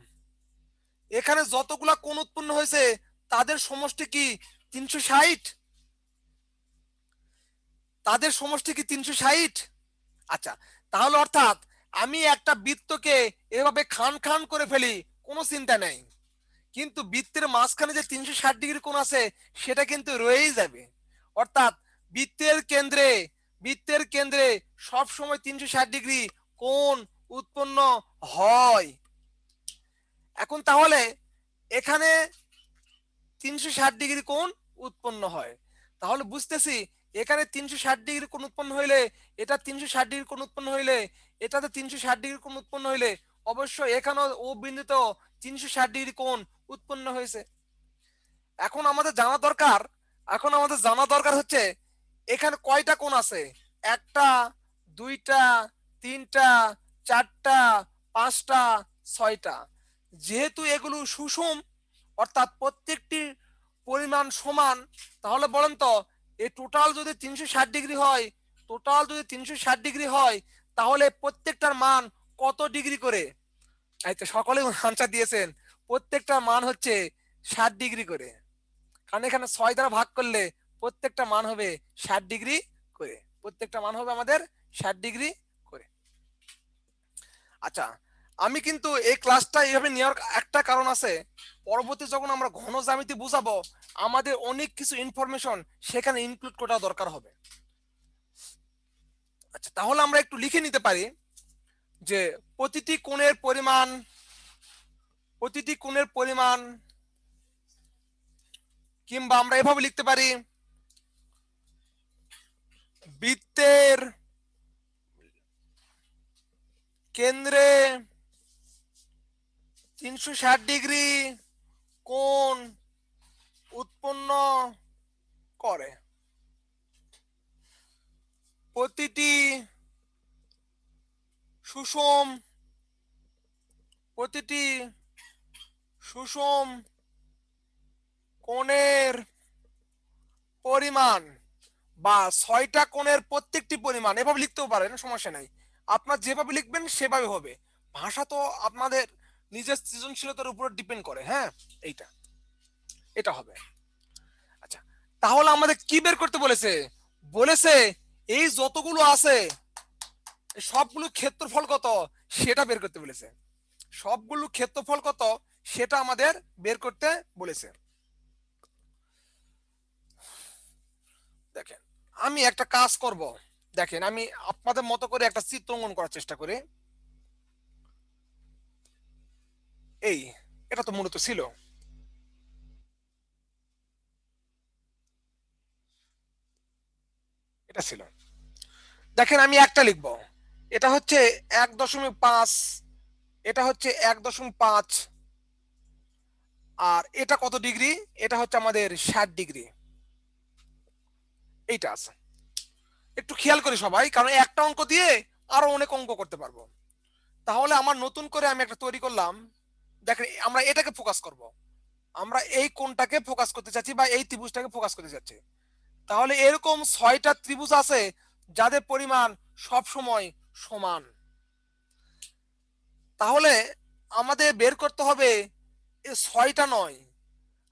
এখানে যতগুলা কোণ উৎপন্ন হয়েছে তাদের সমষ্টি কি 360? তাদের সমষ্টি কি 360? আচ্ছা, তাহলে অর্থাৎ আমি একটা বৃত্তকে এভাবে খান খান করে ফেলি, কোনো চিন্তা নেই, কিন্তু বৃত্তের মাঝখানে যে 360 ডিগ্রি কোণ আছে সেটা কিন্তু রয়েই যাবে। অর্থাৎ বৃত্তের কেন্দ্রে, বৃত্তের কেন্দ্রে সব সময় 360 ডিগ্রি কোণ উৎপন্ন হয়। এখন তাহলে এখানে 360 ডিগ্রি কোণ উৎপন্ন হয়, তাহলে বুঝতেছি এখানে 360 ডিগ্রি কোণ উৎপন্ন হইলে, এটা 360 ডিগ্রি কোণ উৎপন্ন হইলে, এটাতে 360 ডিগ্রি কোণ উৎপন্ন হইলে অবশ্যই এখানেও ও বিন্দুতেও 360 ডিগ্রি কোণ উৎপন্ন হয়েছে। এখন আমাদের জানা দরকার, এখন আমাদের জানা দরকার হচ্ছে এখানে কয়টা কোণ আছে। একটা, দুইটা, তিনটা, চারটা, পাঁচটা, ছয়টা। যেহেতু এগুলো সুষম, অর্থাৎ প্রত্যেকটি পরিমাণ সমান, তাহলে বলেন তো এই টোটাল যদি 360 ডিগ্রি হয়, টোটাল যদি 360 ডিগ্রি হয় তাহলে প্রত্যেকটার মান কত ডিগ্রি করে? এই তো সকলে আনসার দিয়েছেন, প্রত্যেকটা মান হচ্ছে 60 ডিগ্রি করে। কারণ এখানে 6 দ্বারা ভাগ করলে প্রত্যেকটা মান হবে 60 ডিগ্রি করে, প্রত্যেকটা মান হবে আমাদের 60 ডিগ্রি করে। আচ্ছা, আমি কিন্তু এই ক্লাসটা এইভাবে নেওয়ার একটা কারণ আছে, পরবর্তী যখন আমরা ঘন জ্যামিতি বুঝাবো আমাদের অনেক কিছু ইনফরমেশন সেখানে ইনক্লুড করা দরকার হবে। আচ্ছা, তাহলে আমরা একটু লিখে নিতে পারি যে প্রতিটি কোণের পরিমাণ, প্রতিটি কোণের পরিমাণ, কিংবা আমরা এভাবে লিখতে পারি বৃত্তের কেন্দ্রে 360 ডিগ্রি কোণ উৎপন্ন করে। প্রতিটি সুষম, প্রতিটি সুষম কোণের পরিমাণ বা 6টা কোণের প্রত্যেকটি পরিমাণ, এভাবে লিখতেও পারেন, সমস্যা নাই। আপনার যেভাবে লিখবেন সেভাবে হবে, ভাষা তো আপনাদের নিজের সৃজনশীলতার উপর ডিপেন্ড করে। হ্যাঁ, এইটা, এটা হবে। আচ্ছা, তাহলে আমাদের কি বের করতে বলেছে? বলেছে এই যতগুলো আছে সবগুলো ক্ষেত্রফল কত সেটা বের করতে বলেছে। সবগুলো ক্ষেত্রফল কত সেটা আমাদের বের করতে বলেছে। দেখেন আমি একটা কাজ করব, দেখেন আমি আপনাদের মতো করে একটা চিত্র অঙ্কন করার চেষ্টা করি। এই, এটা তো মূলত ছিল, এটা ছিল। দেখেন আমি একটা লিখবো, এটা হচ্ছে 1.5, এটা হচ্ছে 1.5, আর এটা কত ডিগ্রি? এটা হচ্ছে আমাদের 60 ডিগ্রি। এইটা আছে, একটু খেয়াল করি সবাই, কারণ একটা অঙ্ক দিয়ে আরো অনেক অঙ্ক করতে পারবো। তাহলে আমার নতুন করে আমি একটা তৈরি করলাম। দেখেন আমরা এটাকে ফোকাস করব, আমরা এই কোণটাকে ফোকাস করতে চাচ্ছি বা এই ত্রিভুজটাকে ফোকাস করতে চাচ্ছি। তাহলে এরকম 6টা ত্রিভুজ আছে যাদের পরিমাণ সব সময় সমান। তাহলে আমাদের বের করতে হবে এই 6টা নয়,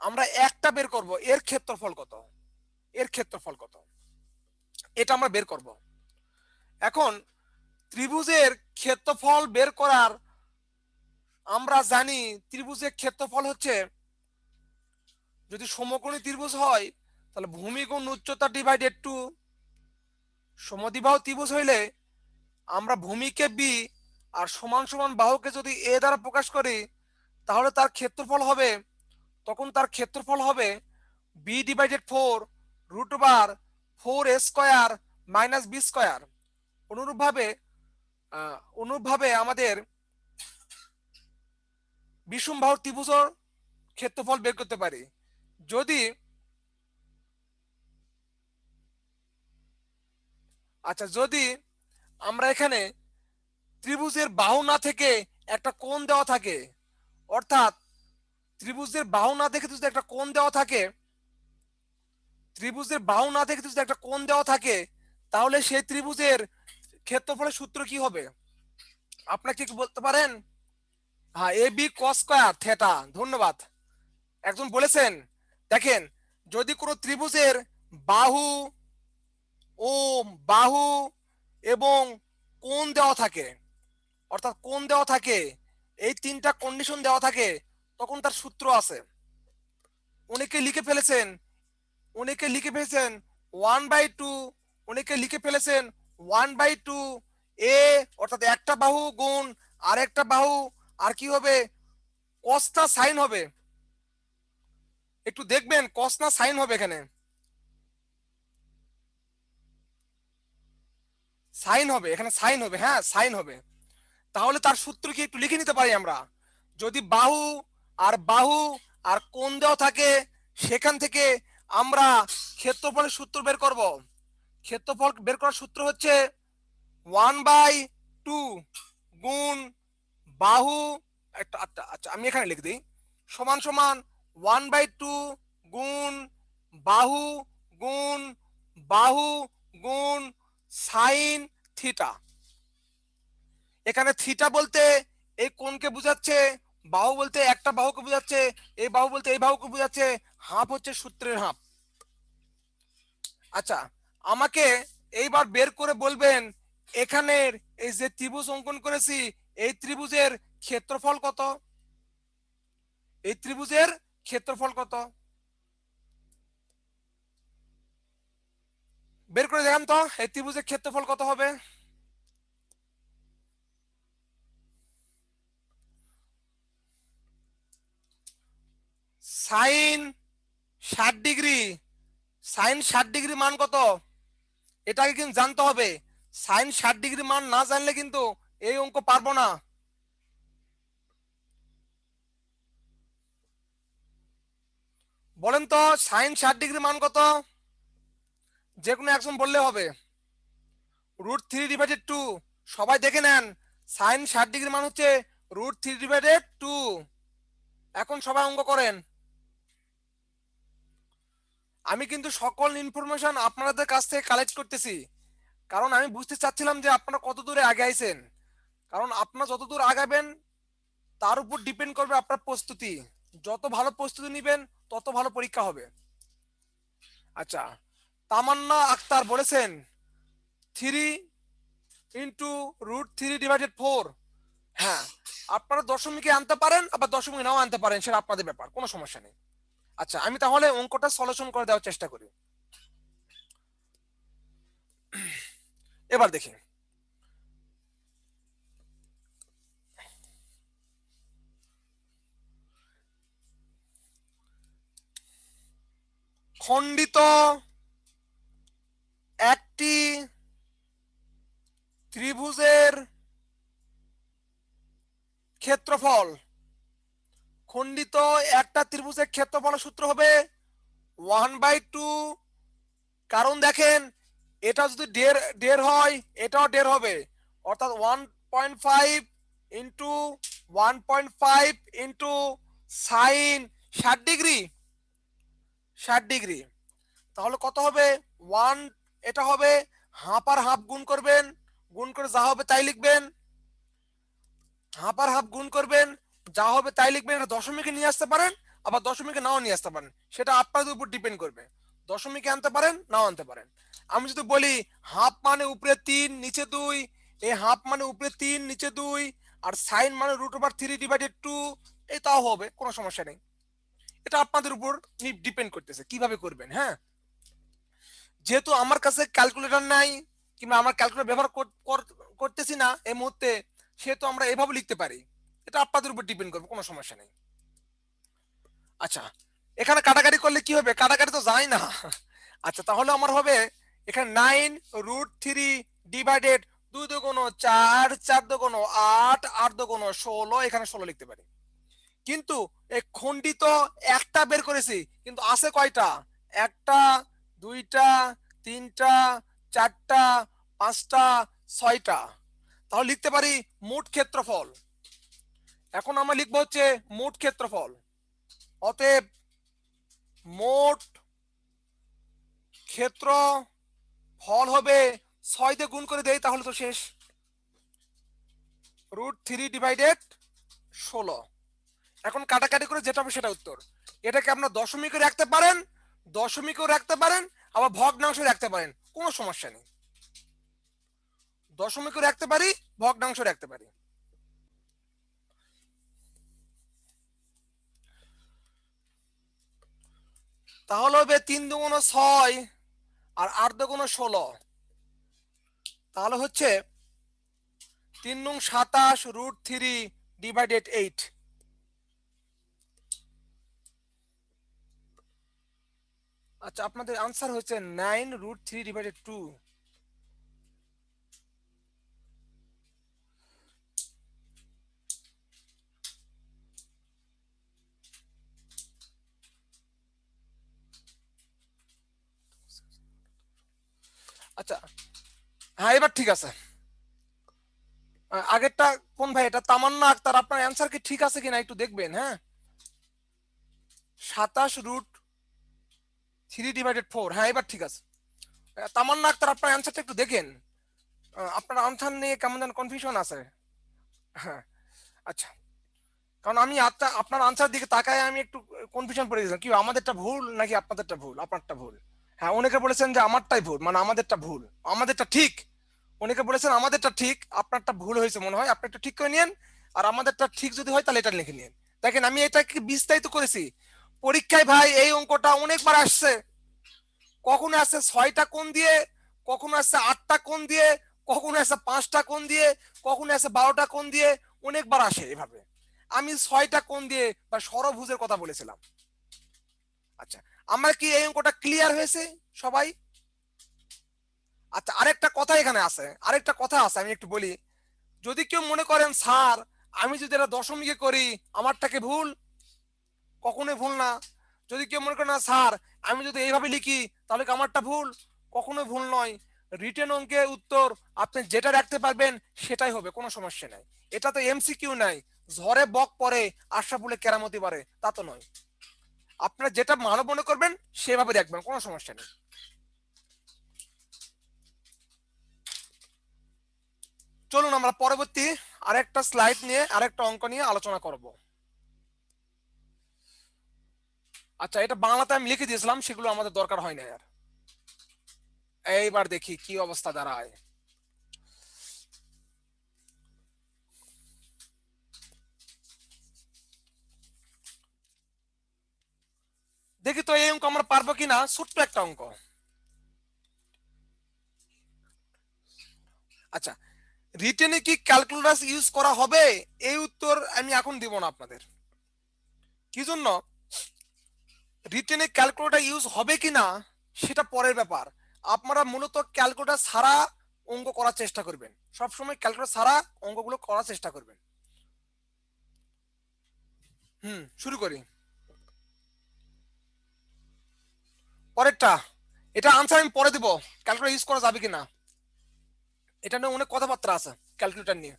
আমরা একটা বের করব, এর ক্ষেত্রফল কত, এর ক্ষেত্রফল কত, এটা আমরা বের করব। এখন ত্রিভুজের ক্ষেত্রফল বের করার আমরা জানি ত্রিভুজের ক্ষেত্রফল হচ্ছে, যদি সমকোণী ত্রিভুজ হয় তাহলে ভূমি গুণ উচ্চতা ডিভাইডেড 2, সমদ্বিবাহু ত্রিভুজ হইলে আমরা ভূমিকে বি আর সমান সমান বাহুকে যদি এ দ্বারা প্রকাশ করি তাহলে তার ক্ষেত্রফল হবে, তখন তার ক্ষেত্রফল হবে B divided 4 root over 4a² minus b²। অনুরূপভাবে অনুরূপভাবে আমাদের বিষমবাহু ত্রিভুজের ক্ষেত্রফল বের করতে পারি। যদি আচ্ছা, যদি আমরা এখানে ত্রিভুজের বাহু না থেকে একটা কোণ দেওয়া থাকে, অর্থাৎ ত্রিভুজের বাহু না দেখে যদি একটা কোণ দেওয়া থাকে, ত্রিভুজের বাহু না দেখে যদি একটা কোণ দেওয়া থাকে, তাহলে সেই ত্রিভুজের ক্ষেত্রফলের সূত্র কি হবে আপনাকে কি বলতে পারেন? হ্যাঁ, A B cos square theta. ধন্যবাদ, একজন বলেছেন। দেখেন, যদি কোনো ত্রিভুজের বাহু ও বাহু এবং কোণ দেওয়া থাকে, অর্থাৎ কোণ দেওয়া থাকে, এই তিনটা কন্ডিশন দেওয়া থাকে, তখন তার সূত্র আছে। অনেকে লিখে ফেলেছেন, অনেকে লিখে ফেলেছেন 1/2, অনেকে লিখে ফেলেছেন 1/2 এ, অর্থাৎ একটা বাহু গুণ আরেকটা বাহু, আর কি হবে, কস না সাইন হবে। একটু দেখবেন কস না সাইন হবে, এখানে সাইন হবে, এখানে সাইন হবে, হ্যাঁ সাইন হবে। তাহলে তার সূত্র কি একটু লিখে নিতে পারি আমরা? যদি বাহু আর বাহু আর কোণ দেওয়া থাকে, সেখান থেকে আমরা ক্ষেত্রফলের সূত্র বের করব। ক্ষেত্রফল বের করার সূত্র হচ্ছে 1/2 গুণ বাহু, একটা আচ্ছা আচ্ছা আমি এখানে লিখে দিই, সমান সমান 1/2 গুণ বাহু গুণ বাহু গুণ সাইন থিটা। এখানে থিটা বলতে এই কোণকে বোঝাচ্ছে, বাহু বলতে একটা বাহুকে বোঝাচ্ছে, এই বাহু বলতে এই বাহুকে বোঝাচ্ছে, হাফ হচ্ছে সূত্রের হাফ। আচ্ছা, আমাকে এইবার বের করে বলবেন এখানের এই যে ত্রিভুজ অঙ্কন করেছি, এই ত্রিভুজের ক্ষেত্রফল কত, এই ত্রিভুজের ক্ষেত্রফল কত বের করে দেখান তো, এই ত্রিভুজের ক্ষেত্রফল কত হবে? সাইন 60 ডিগ্রি, সাইন 60 ডিগ্রি মান কত এটাকে কিন্তু জানতে হবে। সাইন 60 ডিগ্রি মান না জানলে কিন্তু এই অঙ্ক পারবো না। বলেন তো সাইন 60 ডিগ্রি মান কত? যে কোনো একজন বললে হবে। √3/2। সবাই দেখে নেন, সাইন 60 ডিগ্রি মান হচ্ছে √3/2। এখন সবাই অঙ্ক করেন। আমি কিন্তু সকল ইনফরমেশন আপনাদের কাছ থেকে কালেক্ট করতেছি, কারণ আমি বুঝতে চাচ্ছিলাম যে আপনারা কত দূরে আগে আইছেন। কারণ আপনারা যত দূর আগাবেন তার উপর ডিপেন্ড করবে আপনার প্রস্তুতি। যত ভালো প্রস্তুতি নেবেন তত ভালো পরীক্ষা হবে। আচ্ছা, তামান্না আক্তার বলেছেন 3 × √3/4। হ্যাঁ, আপনারা দশমিকে আনতে পারেন, আবার দশমিকে নাও আনতে পারেন, সেটা আপনাদের ব্যাপার, কোনো সমস্যা নেই। আচ্ছা, আমি তাহলে অঙ্কটা সলিউশন করে দেওয়ার চেষ্টা করি। এবার দেখি, খণ্ডিত একটি ত্রিভুজের ক্ষেত্রফল, খণ্ডিত একটা ত্রিভুজের ক্ষেত্রফলের সূত্র হবে 1/2, কারণ দেখেন এটা যদি দের হয় এটাও দের হবে, অর্থাৎ 1.5 into 1.5 into sign 60 degree, 60 degree, তাহলে কত হবে 1, এটা হবে হাফ আর হাফ গুণ করবেন, গুণ করে যা হবে তাই লিখবেন, হাফ আর হাফ গুণ করবেন, যা হবে তাই লিখবেন। এটা দশমিকে নিয়ে আসতে পারেন, আবার দশমিকে নাও নিয়ে আসতে পারেন, সেটা আপনাদের উপর ডিপেন্ড করবে, দশমিকে আনতে পারেন নাও আনতে পারেন। আমি যদি বলি হাফ মানে উপরে 3 নিচে 2, এই হাফ মানে উপরে 3 নিচে 2, আর সাইন মানে √3/2, এই তাও হবে, কোনো সমস্যা নেই। এটা আপনাদের উপর ডিপেন্ড করতেছে কিভাবে করবেন। হ্যাঁ, যেহেতু আমার কাছে ক্যালকুলেটর নাই কিংবা আমার ক্যালকুলেটর ব্যবহার করতেছি না এই মুহূর্তে, সেহেতু আমরা এভাবে লিখতে পারি, এটা আপনাদের উপর ডিপেন্ড করবে, কোনো সমস্যা নেই। আচ্ছা, এখানে কাটাকাটি করলে কি হবে? কাটাকাটি তো যায় না। আচ্ছা, তাহলে আমার হবে এখানে 9√3 ডিভাইডেড 2 দুগুণ 4, 4 দুগুণ 8, 8 দুগুণ 16, এখানে 16 লিখতে পারি। কিন্তু এই খণ্ডিত একটা বের করেছি, কিন্তু আছে কয়টা? একটা, দুইটা, তিনটা, চারটা, পাঁচটা, ছয়টা, তাহলে লিখতে পারি মোট ক্ষেত্রফল। এখন আমরা লিখবো হচ্ছে মোট ক্ষেত্রফল, অতএব মোট ক্ষেত্রফল হবে 6 দিয়ে গুণ করে দেই, তাহলে তো শেষ, √3/16। এখন কাটাকাটি করে যেটা হবে সেটা উত্তর। এটাকে আপনার দশমিকে রাখতে পারেন, দশমিকেও রাখতে পারেন, আবার ভগ্নাংশ রাখতে পারেন, কোনো সমস্যা নেই, দশমিকেও রাখতে পারি, ভগ্নাংশ রাখতে পারি। তাহলে হবে 3 দুগুণ 6 আর 8 দুগুণ 16, তাহলে হচ্ছে 3 নং 27 √3/8। আচ্ছা, আপনাদের আনসার হচ্ছে 9√3/2। আচ্ছা, হ্যাঁ এবার ঠিক আছে। আগেরটা কোন ভাই? এটা তামান্না আক্তার, আপনার অ্যান্সার কি ঠিক আছে কিনা একটু দেখবেন। হ্যাঁ, 27√3/4, হ্যাঁ এবার ঠিক আছে। তামান্না আক্তার, আপনার অ্যান্সারটা একটু দেখেন, আপনার আনসার নিয়ে কেমন যেন কনফিউশন আছে। হ্যাঁ, আচ্ছা, কারণ আমি আপনার আনসার দিকে তাকায় আমি একটু কনফিউশন পড়ে গেছিলাম, কি আমাদেরটা ভুল নাকি আপনাদেরটা ভুল, আপনারটা ভুল। হ্যাঁ, অনেকে বলেছেন যে আমারটাই ভুল, মানে আমাদেরটা ভুল, আমাদেরটা ঠিক। অনেকে বলেছেন আমাদেরটা ঠিক, আপনারটা ভুল হয়েছে মনে হয়, আপনি একটু ঠিক করে নিন, আর আমাদেরটা ঠিক যদি হয় তাহলে এটা লিখে নিন। দেখেন আমি এটাকে বিস্তারিত করেছি পরীক্ষায় ভাই, এই অঙ্কটা অনেকবার আসছে, কখনো আসছে 6টা কোণ দিয়ে, কখনো আসছে 8টা কোণ দিয়ে, কখনো আসছে 5টা কোণ দিয়ে, কখনো আসছে 12টা কোণ দিয়ে, অনেকবার আসে এভাবে। আমি 6টা কোণ দিয়ে বা ষড়ভুজের কথা বলেছিলাম। আচ্ছা, আমার কি এই অঙ্কটা ক্লিয়ার হয়েছে সবাই? আচ্ছা, আরেকটা কথা এখানে আছে, আরেকটা কথা আছে, আমি একটু বলি। যদি কেউ মনে করেন স্যার আমি যদি এটা দশমিকে করি আমারটাকে ভুল, কখনোই ভুল না। যদি কেউ মনে করেন না স্যার আমি যদি এইভাবে লিখি তাহলে কি আমারটা ভুল, কখনোই ভুল নয়। রিটেন অঙ্কের উত্তর আপনি যেটা রাখতে পারবেন সেটাই হবে, কোনো সমস্যা নাই। এটা তো এমসিকিউ নাই, ঝড়ে বক পড়ে আশরাফুলে কেরামতি বাড়ে, তা তো নয়। আপনারা যেটা ভালো মনে করবেন সেভাবে রাখবেন, কোনো সমস্যা নেই। চলুন আমরা পরবর্তী আরেকটা স্লাইড নিয়ে আরেকটা অঙ্ক নিয়ে আলোচনা করব। আচ্ছা, এটা বাংলাতে আমি লিখে দিয়েছিলাম, সেগুলো আমাদের দরকার হয় না আর। এইবার দেখি কি অবস্থা দাঁড়ায়। দেখি তো এই অঙ্ক আমরা পারবো কিনা, ছোট্ট একটা অঙ্ক। আচ্ছা, রিটেনে কি ক্যালকুলাস ইউজ করা হবে? এই উত্তর আমি এখন দিব না আপনাদের। কি জন্য? রিটেনে ক্যালকুলেটর ইউজ হবে কিনা সেটা পরের ব্যাপার। আপনারা মূলত ক্যালকুলেটর ছাড়া অঙ্ক করার চেষ্টা করবেন, সবসময় ক্যালকুলেটর ছাড়া অঙ্কগুলো করার চেষ্টা করবেন। শুরু করি। পরেরটা, এটা আনসার আমি পরে দিব, ক্যালকুলেটর ইউজ করা যাবে কিনা এটা নিয়ে অনেক কথাবার্তা আছে ক্যালকুলেটর নিয়ে।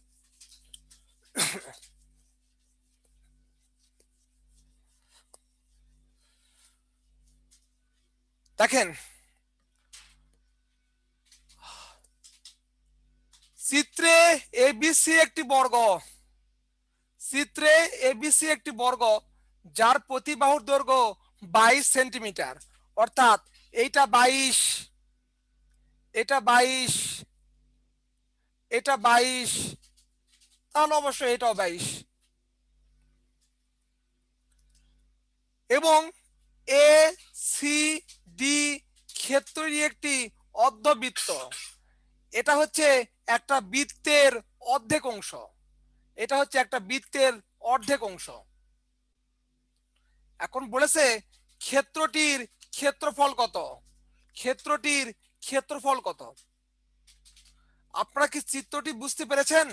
দেখেন চিত্রে এবিসি একটি বর্গ, চিত্রে এবিসি একটি বর্গ যার প্রতি বাহুর দৈর্ঘ্য 22 সেন্টিমিটার, অর্থাৎ এইটা 22, এটা 22, এটা 22, তাহলে অবশ্যই এটাও 22। এবং এ সি ডি ক্ষেত্রের একটি অর্ধবৃত্ত, এটা হচ্ছে একটা বৃত্তের অর্ধেক অংশ, এটা হচ্ছে একটা বৃত্তের অর্ধেক অংশ। এখন বলেছে ক্ষেত্রটির ক্ষেত্রফল কত, ক্ষেত্রটির ক্ষেত্রফল কত। আপনারা কি চিত্রটি বুঝতে পেরেছেন?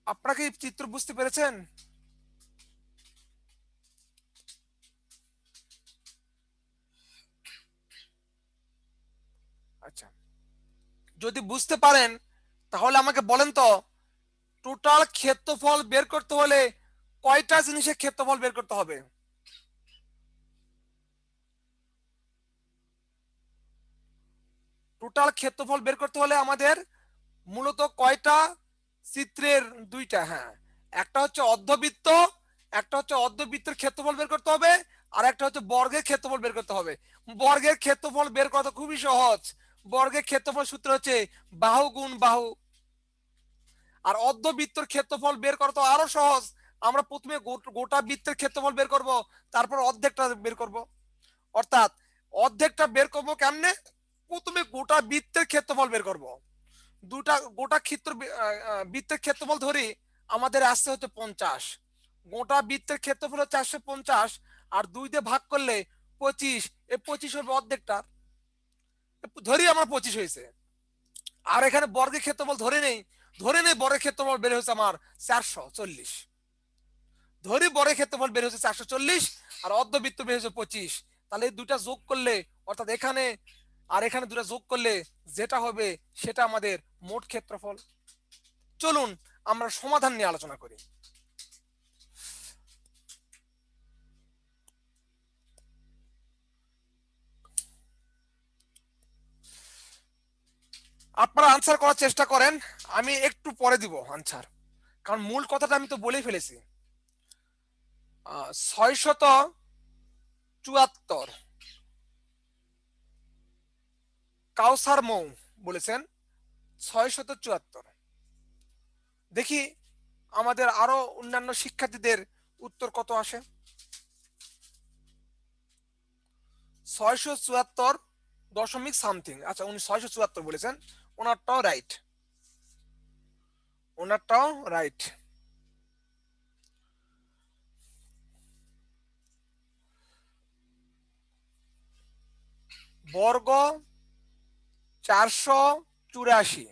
আপনারা কি চিত্র বুঝতে পেরেছেন? আচ্ছা, যদি বুঝতে পারেন তাহলে আমাকে বলেন তো, টোটাল ক্ষেত্রফল বের করতে হলে কয়টা জিনিসের ক্ষেত্রফল বের করতে হবে? টোটাল ক্ষেত্রফল বের করতে হলে আমাদের মূলত কয়টা চিত্রের দুইটা, হ্যাঁ, একটা হচ্ছে অর্ধবৃত্ত, একটা হচ্ছে অর্ধবৃত্তের ক্ষেত্রফল বের করতে হবে, আর একটা হচ্ছে বর্গের ক্ষেত্রফল বের করতে হবে। বর্গের ক্ষেত্রফল বের করা খুবই সহজ, বর্গের ক্ষেত্রফল সূত্র হচ্ছে বাহু গুণ বাহু। আর অর্ধবৃত্তের ক্ষেত্রফল বের করা তো আরো সহজ, আমরা প্রথমে গোটা বৃত্তের ক্ষেত্রফল বের করব, তারপর অর্ধেকটা বের করব। অর্থাৎ অর্ধেকটা বের করব কেমনে, প্রথমে গোটা বৃত্তের ক্ষেত্রফল বের করব। দুটা গোটা ক্ষেত্র বৃত্তের ক্ষেত্রফল ধরি, আমাদের আসছে হচ্ছে 50, গোটা বৃত্তের ক্ষেত্রফল হচ্ছে 450, আর 2 দিয়ে ভাগ করলে 25, এই 25 হবে অর্ধেকটা, ধরি আমার 25 হয়েছে। আর এখানে বর্গের ক্ষেত্রফল ধরে নেই, ধরে নেই বর্গের ক্ষেত্রফল বের হচ্ছে আমার 440, ধরি বর্গের ক্ষেত্রফল বের হচ্ছে 440, আর অর্ধবৃত্ত বের হচ্ছে 25। তাহলে এই দুটা যোগ করলে, অর্থাৎ এখানে আর এখানে দুটা যোগ করলে যেটা হবে সেটা আমাদের মোট ক্ষেত্রফল। চলুন আমরা সমাধান নিয়ে আলোচনা করি। আপনারা আনসার করার চেষ্টা করেন, আমি একটু পরে দিব আনসার, কারণ মূল কথাটা আমি তো বলেই ফেলেছি। 674 কাউসার মৌ বলেছেন 674। দেখি আমাদের আরো অন্যান্য শিক্ষার্থীদের উত্তর কত আসে। 674 সামথিং, আচ্ছা উনি 674 বলেছেন, ওনারটাও রাইট, ওনারটাও রাইট। বর্গ 484,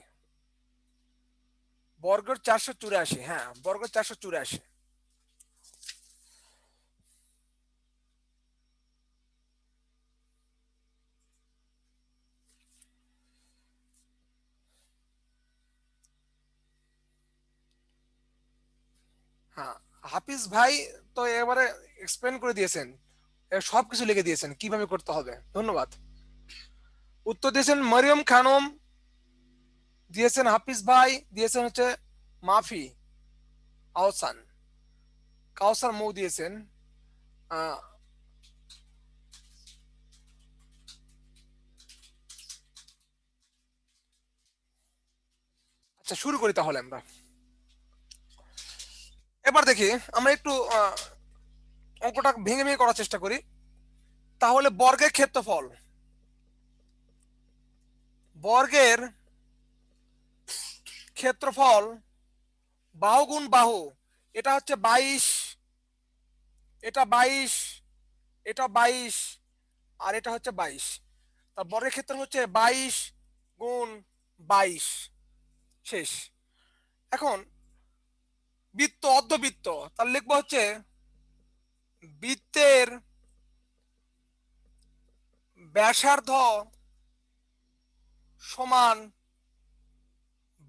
বর্গ 484, হ্যাঁ বর্গ 484। হ্যাঁ, হাফিজ ভাই তো এবারে এক্সপ্লেন করে দিয়েছেন, সবকিছু লিখে দিয়েছেন কিভাবে করতে হবে, ধন্যবাদ। উত্তর দিয়েছেন মরিয়ম খানম, দিয়েছেন হাফিজ ভাই, দিয়েছেন হচ্ছে মাফি আহসান, কাউসার মৌ দিয়েছেন। আহ, আচ্ছা শুরু করি তাহলে আমরা। এবার দেখি আমরা একটু অঙ্কটা ভেঙে ভেঙে করার চেষ্টা করি। তাহলে বর্গের ক্ষেত্রফল, বর্গের ক্ষেত্রফল বাহু গুণ বাহু, এটা হচ্ছে 22, এটা 22, এটা 22, আর এটা হচ্ছে 22। তার বর্গের ক্ষেত্র হচ্ছে 22 গুণ 22। শেষ। এখন বৃত্ত, অর্ধবৃত্ত, তাহলে লিখবো হচ্ছে বৃত্তের ব্যাসার্ধ সমান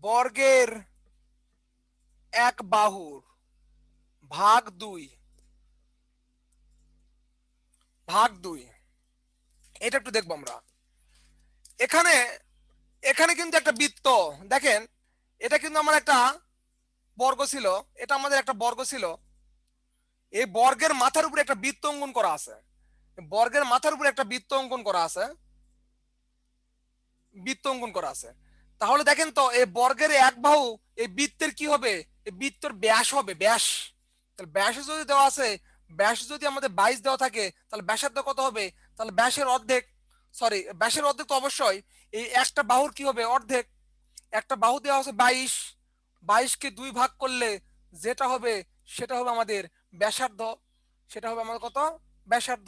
বর্গের এক বাহুর ভাগ 2 ভাগ 2। এটা একটু দেখবো আমরা। এখানে এখানে কিন্তু একটা বৃত্ত, দেখেন এটা কিন্তু আমার একটা বর্গ ছিল, এটা আমাদের একটা বর্গ ছিল। এই বর্গের মাথার উপরে একটা বৃত্ত অঙ্কন করা আছে, বর্গের মাথার উপরে একটা বৃত্ত অঙ্কন করা আছে, বৃত্ত অঙ্কন করা আছে। তাহলে দেখেন তো এই বর্গের এক বাহু, এই বৃত্তের কি হবে, এই বৃত্তের ব্যাস হবে, ব্যাস। তাহলে ব্যাস যদি দেওয়া আছে, ব্যাস যদি আমাদের 22 দেওয়া থাকে, তাহলে ব্যাসার্ধ কত হবে? তাহলে ব্যাসের অর্ধেক, সরি ব্যাসের অর্ধেক তো অবশ্যই এই একটা বাহুর কি হবে, অর্ধেক। একটা বাহু দেওয়া আছে 22, 22কে 2 ভাগ করলে যেটা হবে সেটা হবে আমাদের ব্যাসার্ধ, সেটা হবে আমাদের কত, ব্যাসার্ধ।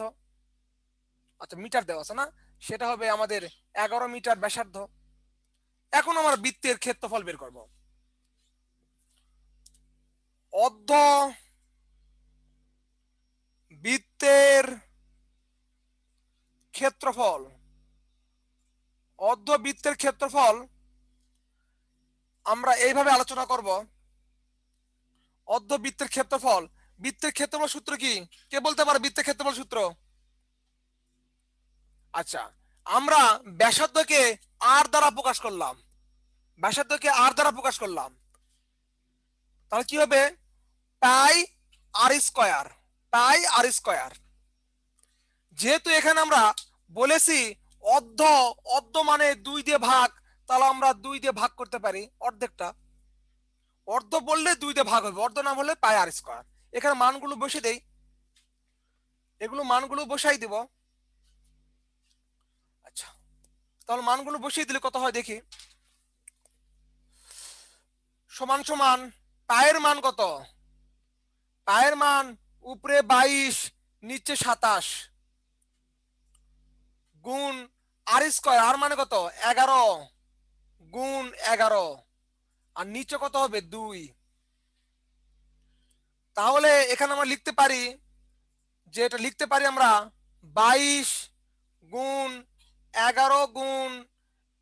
আচ্ছা মিটার দেওয়া আছে না, সেটা হবে আমাদের 11 মিটার ব্যাসার্ধ। এখন আমরা বৃত্তের ক্ষেত্রফল বের করব। অর্ধ বৃত্তের ক্ষেত্রফল, অর্ধ বৃত্তের ক্ষেত্রফল আমরা এইভাবে আলোচনা করব। অর্ধ বৃত্তের ক্ষেত্রফল, বৃত্তের ক্ষেত্রফল সূত্র কি, কে বলতে পারে বৃত্তের ক্ষেত্রফল সূত্র? আচ্ছা, আমরা ব্যাসার্ধকে আর দ্বারা প্রকাশ করলাম, ব্যাসার্ধকে আর দ্বারা প্রকাশ করলাম, তাহলে কি হবে, পাই আর স্কয়ার, পাই আর স্কয়ার। যেহেতু এখানে আমরা বলেছি অর্ধ, অর্ধ মানে 2 দিয়ে ভাগ, তাহলে আমরা 2 দিয়ে ভাগ করতে পারি অর্ধেকটা। অর্ধ বললে 2 দিয়ে ভাগ হবে, অর্ধ না বললে পাই আর স্কয়ার। এখানে মানগুলো বসে দেই, এগুলো মানগুলো বসাই দিব। আচ্ছা, তাহলে মানগুলো বসিয়ে দিলে কত হয় দেখি। সমান সমান পায়ের মান কত, পায়ের মান উপরে 22 নিচে 27 গুণ আর স্কয়ার, আর মানে কত 11 গুণ 11, আর নিচে কত হবে 2। তাহলে এখানে আমরা লিখতে পারি, যে এটা লিখতে পারি আমরা 22 গুণ 11 গুণ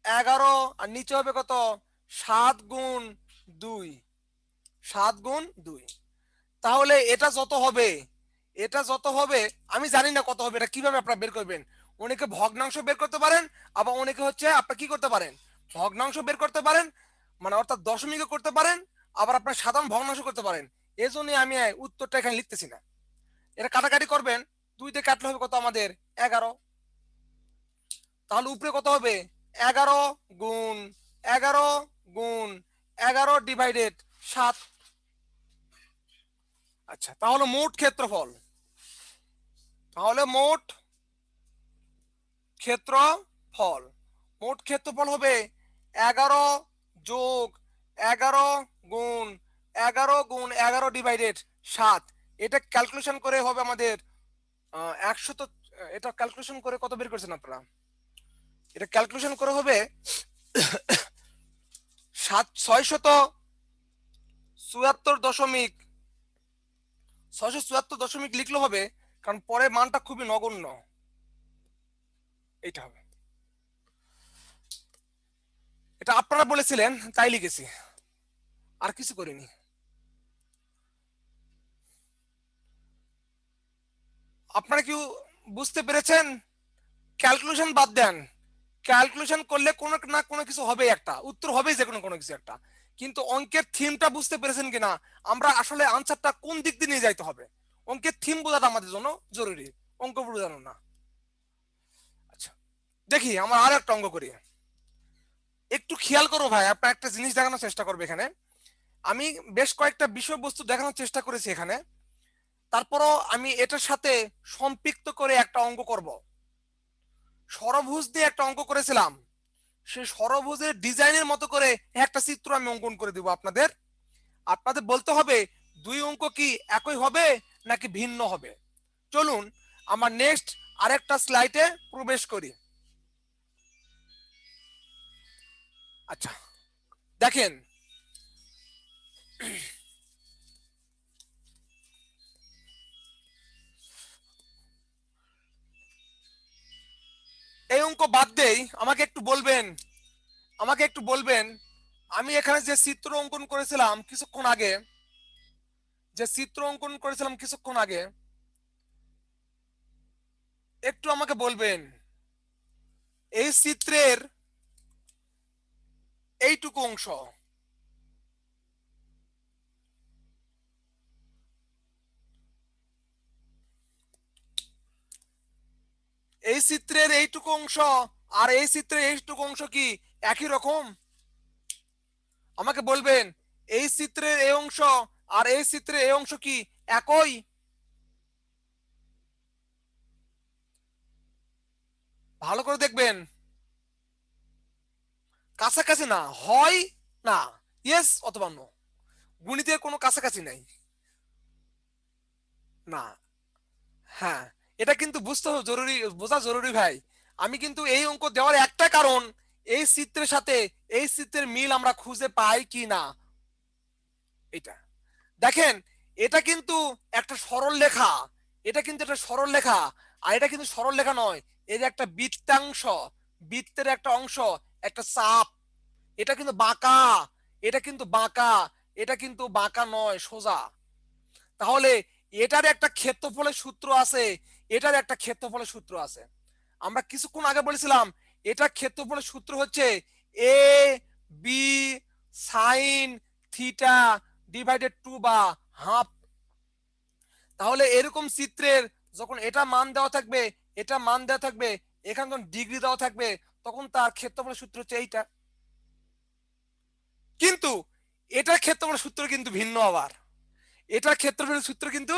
11, আর নিচে হবে কত 7 গুণ 2, 7 গুণ 2। তাহলে এটা যত হবে, এটা যত হবে, আমি জানি না কত হবে, এটা কিভাবে আপনারা বের করবেন? অনেকে ভগ্নাংশ বের করতে পারেন, আবার অনেকে হচ্ছে আপনারা কি করতে পারেন, ভগ্নাংশ বের করতে পারেন, মানে অর্থাৎ দশমিকে করতে পারেন, আবার আপনার সাধারণ ভগ্নাংশ করতে পারেন। এই জন্য আমি উত্তরটা এখানে লিখতেছি না। এটা কাটাকাটি করবেন, 2 দিয়ে কাটলে হবে কত আমাদের 11। তাহলে উপরে কত হবে 11 গুণ 11 গুণ 11 ডিভাইডেড 7। আচ্ছা, তাহলে মোট ক্ষেত্রফল, তাহলে মোট ক্ষেত্রফল, মোট ক্ষেত্রফল হবে 11 যোগ 11 গুণ 11 গুণ 11 ডিভাইডেড 7। এটা ক্যালকুলেশন করে হবে আমাদের 100, এটা ক্যালকুলেশন করে কত বের করছেন আপনারা? এটা ক্যালকুলেশন করে হবে 674 দশমিক লিখলে হবে, কারণ পরে মানটা খুবই নগণ্য। এইটা হবে, এটা আপনারা বলেছিলেন তাই লিখেছি, আর কিছু করিনি। আপনারা কি বুঝতে পেরেছেন? ক্যালকুলেশন বাদ দেন, ক্যালকুলেশন করলে কোনো না কোনো কিছু হবে, একটা উত্তর হবে যে কোনো কোনো কিছু একটা, কিন্তু অঙ্কের থিমটা বুঝতে পেরেছেন কিনা, আমরা আসলে আনসারটা কোন দিক দিয়ে নিয়ে যাইতে হবে, অঙ্কের থিম বোঝাটা আমাদের জন্য জরুরি, অঙ্ক বোঝানো না। আচ্ছা, দেখি আমার আর একটা অঙ্ক করি। একটু খেয়াল করো ভাই, আপনার একটা জিনিস দেখানোর চেষ্টা করবে এখানে। আমি বেশ কয়েকটা বিষয়বস্তু দেখানোর চেষ্টা করেছি এখানে, তারপরও আমি এটার সাথে সম্পৃক্ত করে একটা অঙ্ক করব। ষড়ভুজ দিয়ে একটা অঙ্ক করেছিলাম, সেই ষড়ভুজের ডিজাইনের মতো করে একটা চিত্র আমি অঙ্কন করে দিব আপনাদের। আপনাদের বলতে হবে দুই অঙ্ক কি একই হবে নাকি ভিন্ন হবে। চলুন আমার নেক্সট আরেকটা স্লাইডে প্রবেশ করি। আচ্ছা দেখেন, এই অঙ্ক বাদ দেই, আমাকে একটু বলবেন, আমি এখানে যে চিত্র অঙ্কন করেছিলাম কিছুক্ষণ আগে, একটু আমাকে বলবেন এই চিত্রের এইটুকু অংশ, এই চিত্রের এইটুকু অংশ আর এই চিত্রের এইটুকু অংশ কি একই রকম? আমাকে বলবেন এই চিত্রের এই অংশ আর এই চিত্রের এই অংশ কি একই? ভালো করে দেখবেন, কাছাকাছি না, হয় না, ইয়েস অথবা নো, গণিতের কোনো কাছাকাছি নাই। না, হ্যাঁ, এটা কিন্তু বুঝতে জরুরি, বোঝা জরুরি ভাই। আমি কিন্তু এই অঙ্ক দেওয়ার একটা কারণ, এই চিত্রের সাথে এই চিত্রের মিল আমরা খুঁজে পাই কি না। এটা দেখেন, এটা কিন্তু একটা সরল লেখা, এটা কিন্তু একটা সরল লেখা, আর এটা কিন্তু সরল লেখা নয়, এই যে একটা বৃত্তাংশ, বৃত্তের একটা অংশ, একটা চাপ, এটা কিন্তু বাঁকা, এটা কিন্তু বাঁকা, এটা কিন্তু বাঁকা নয়, সোজা। তাহলে এটার একটা ক্ষেত্রফলের সূত্র আছে, এটার একটা ক্ষেত্রফলের সূত্র আছে। আমরা কিছুক্ষণ আগে বলেছিলাম এটা ক্ষেত্রফলের সূত্র হচ্ছে A B sine theta divided two বা হাফ। তাহলে এরকম চিত্রের যখন এটা মান দেওয়া থাকবে, এটা মান দেওয়া থাকবে, এখানে যখন ডিগ্রি দেওয়া থাকবে, তখন তার ক্ষেত্রফলের সূত্র হচ্ছে এইটা। কিন্তু এটার ক্ষেত্রফলের সূত্র কিন্তু ভিন্ন, আবার এটার ক্ষেত্রফলের সূত্র কিন্তু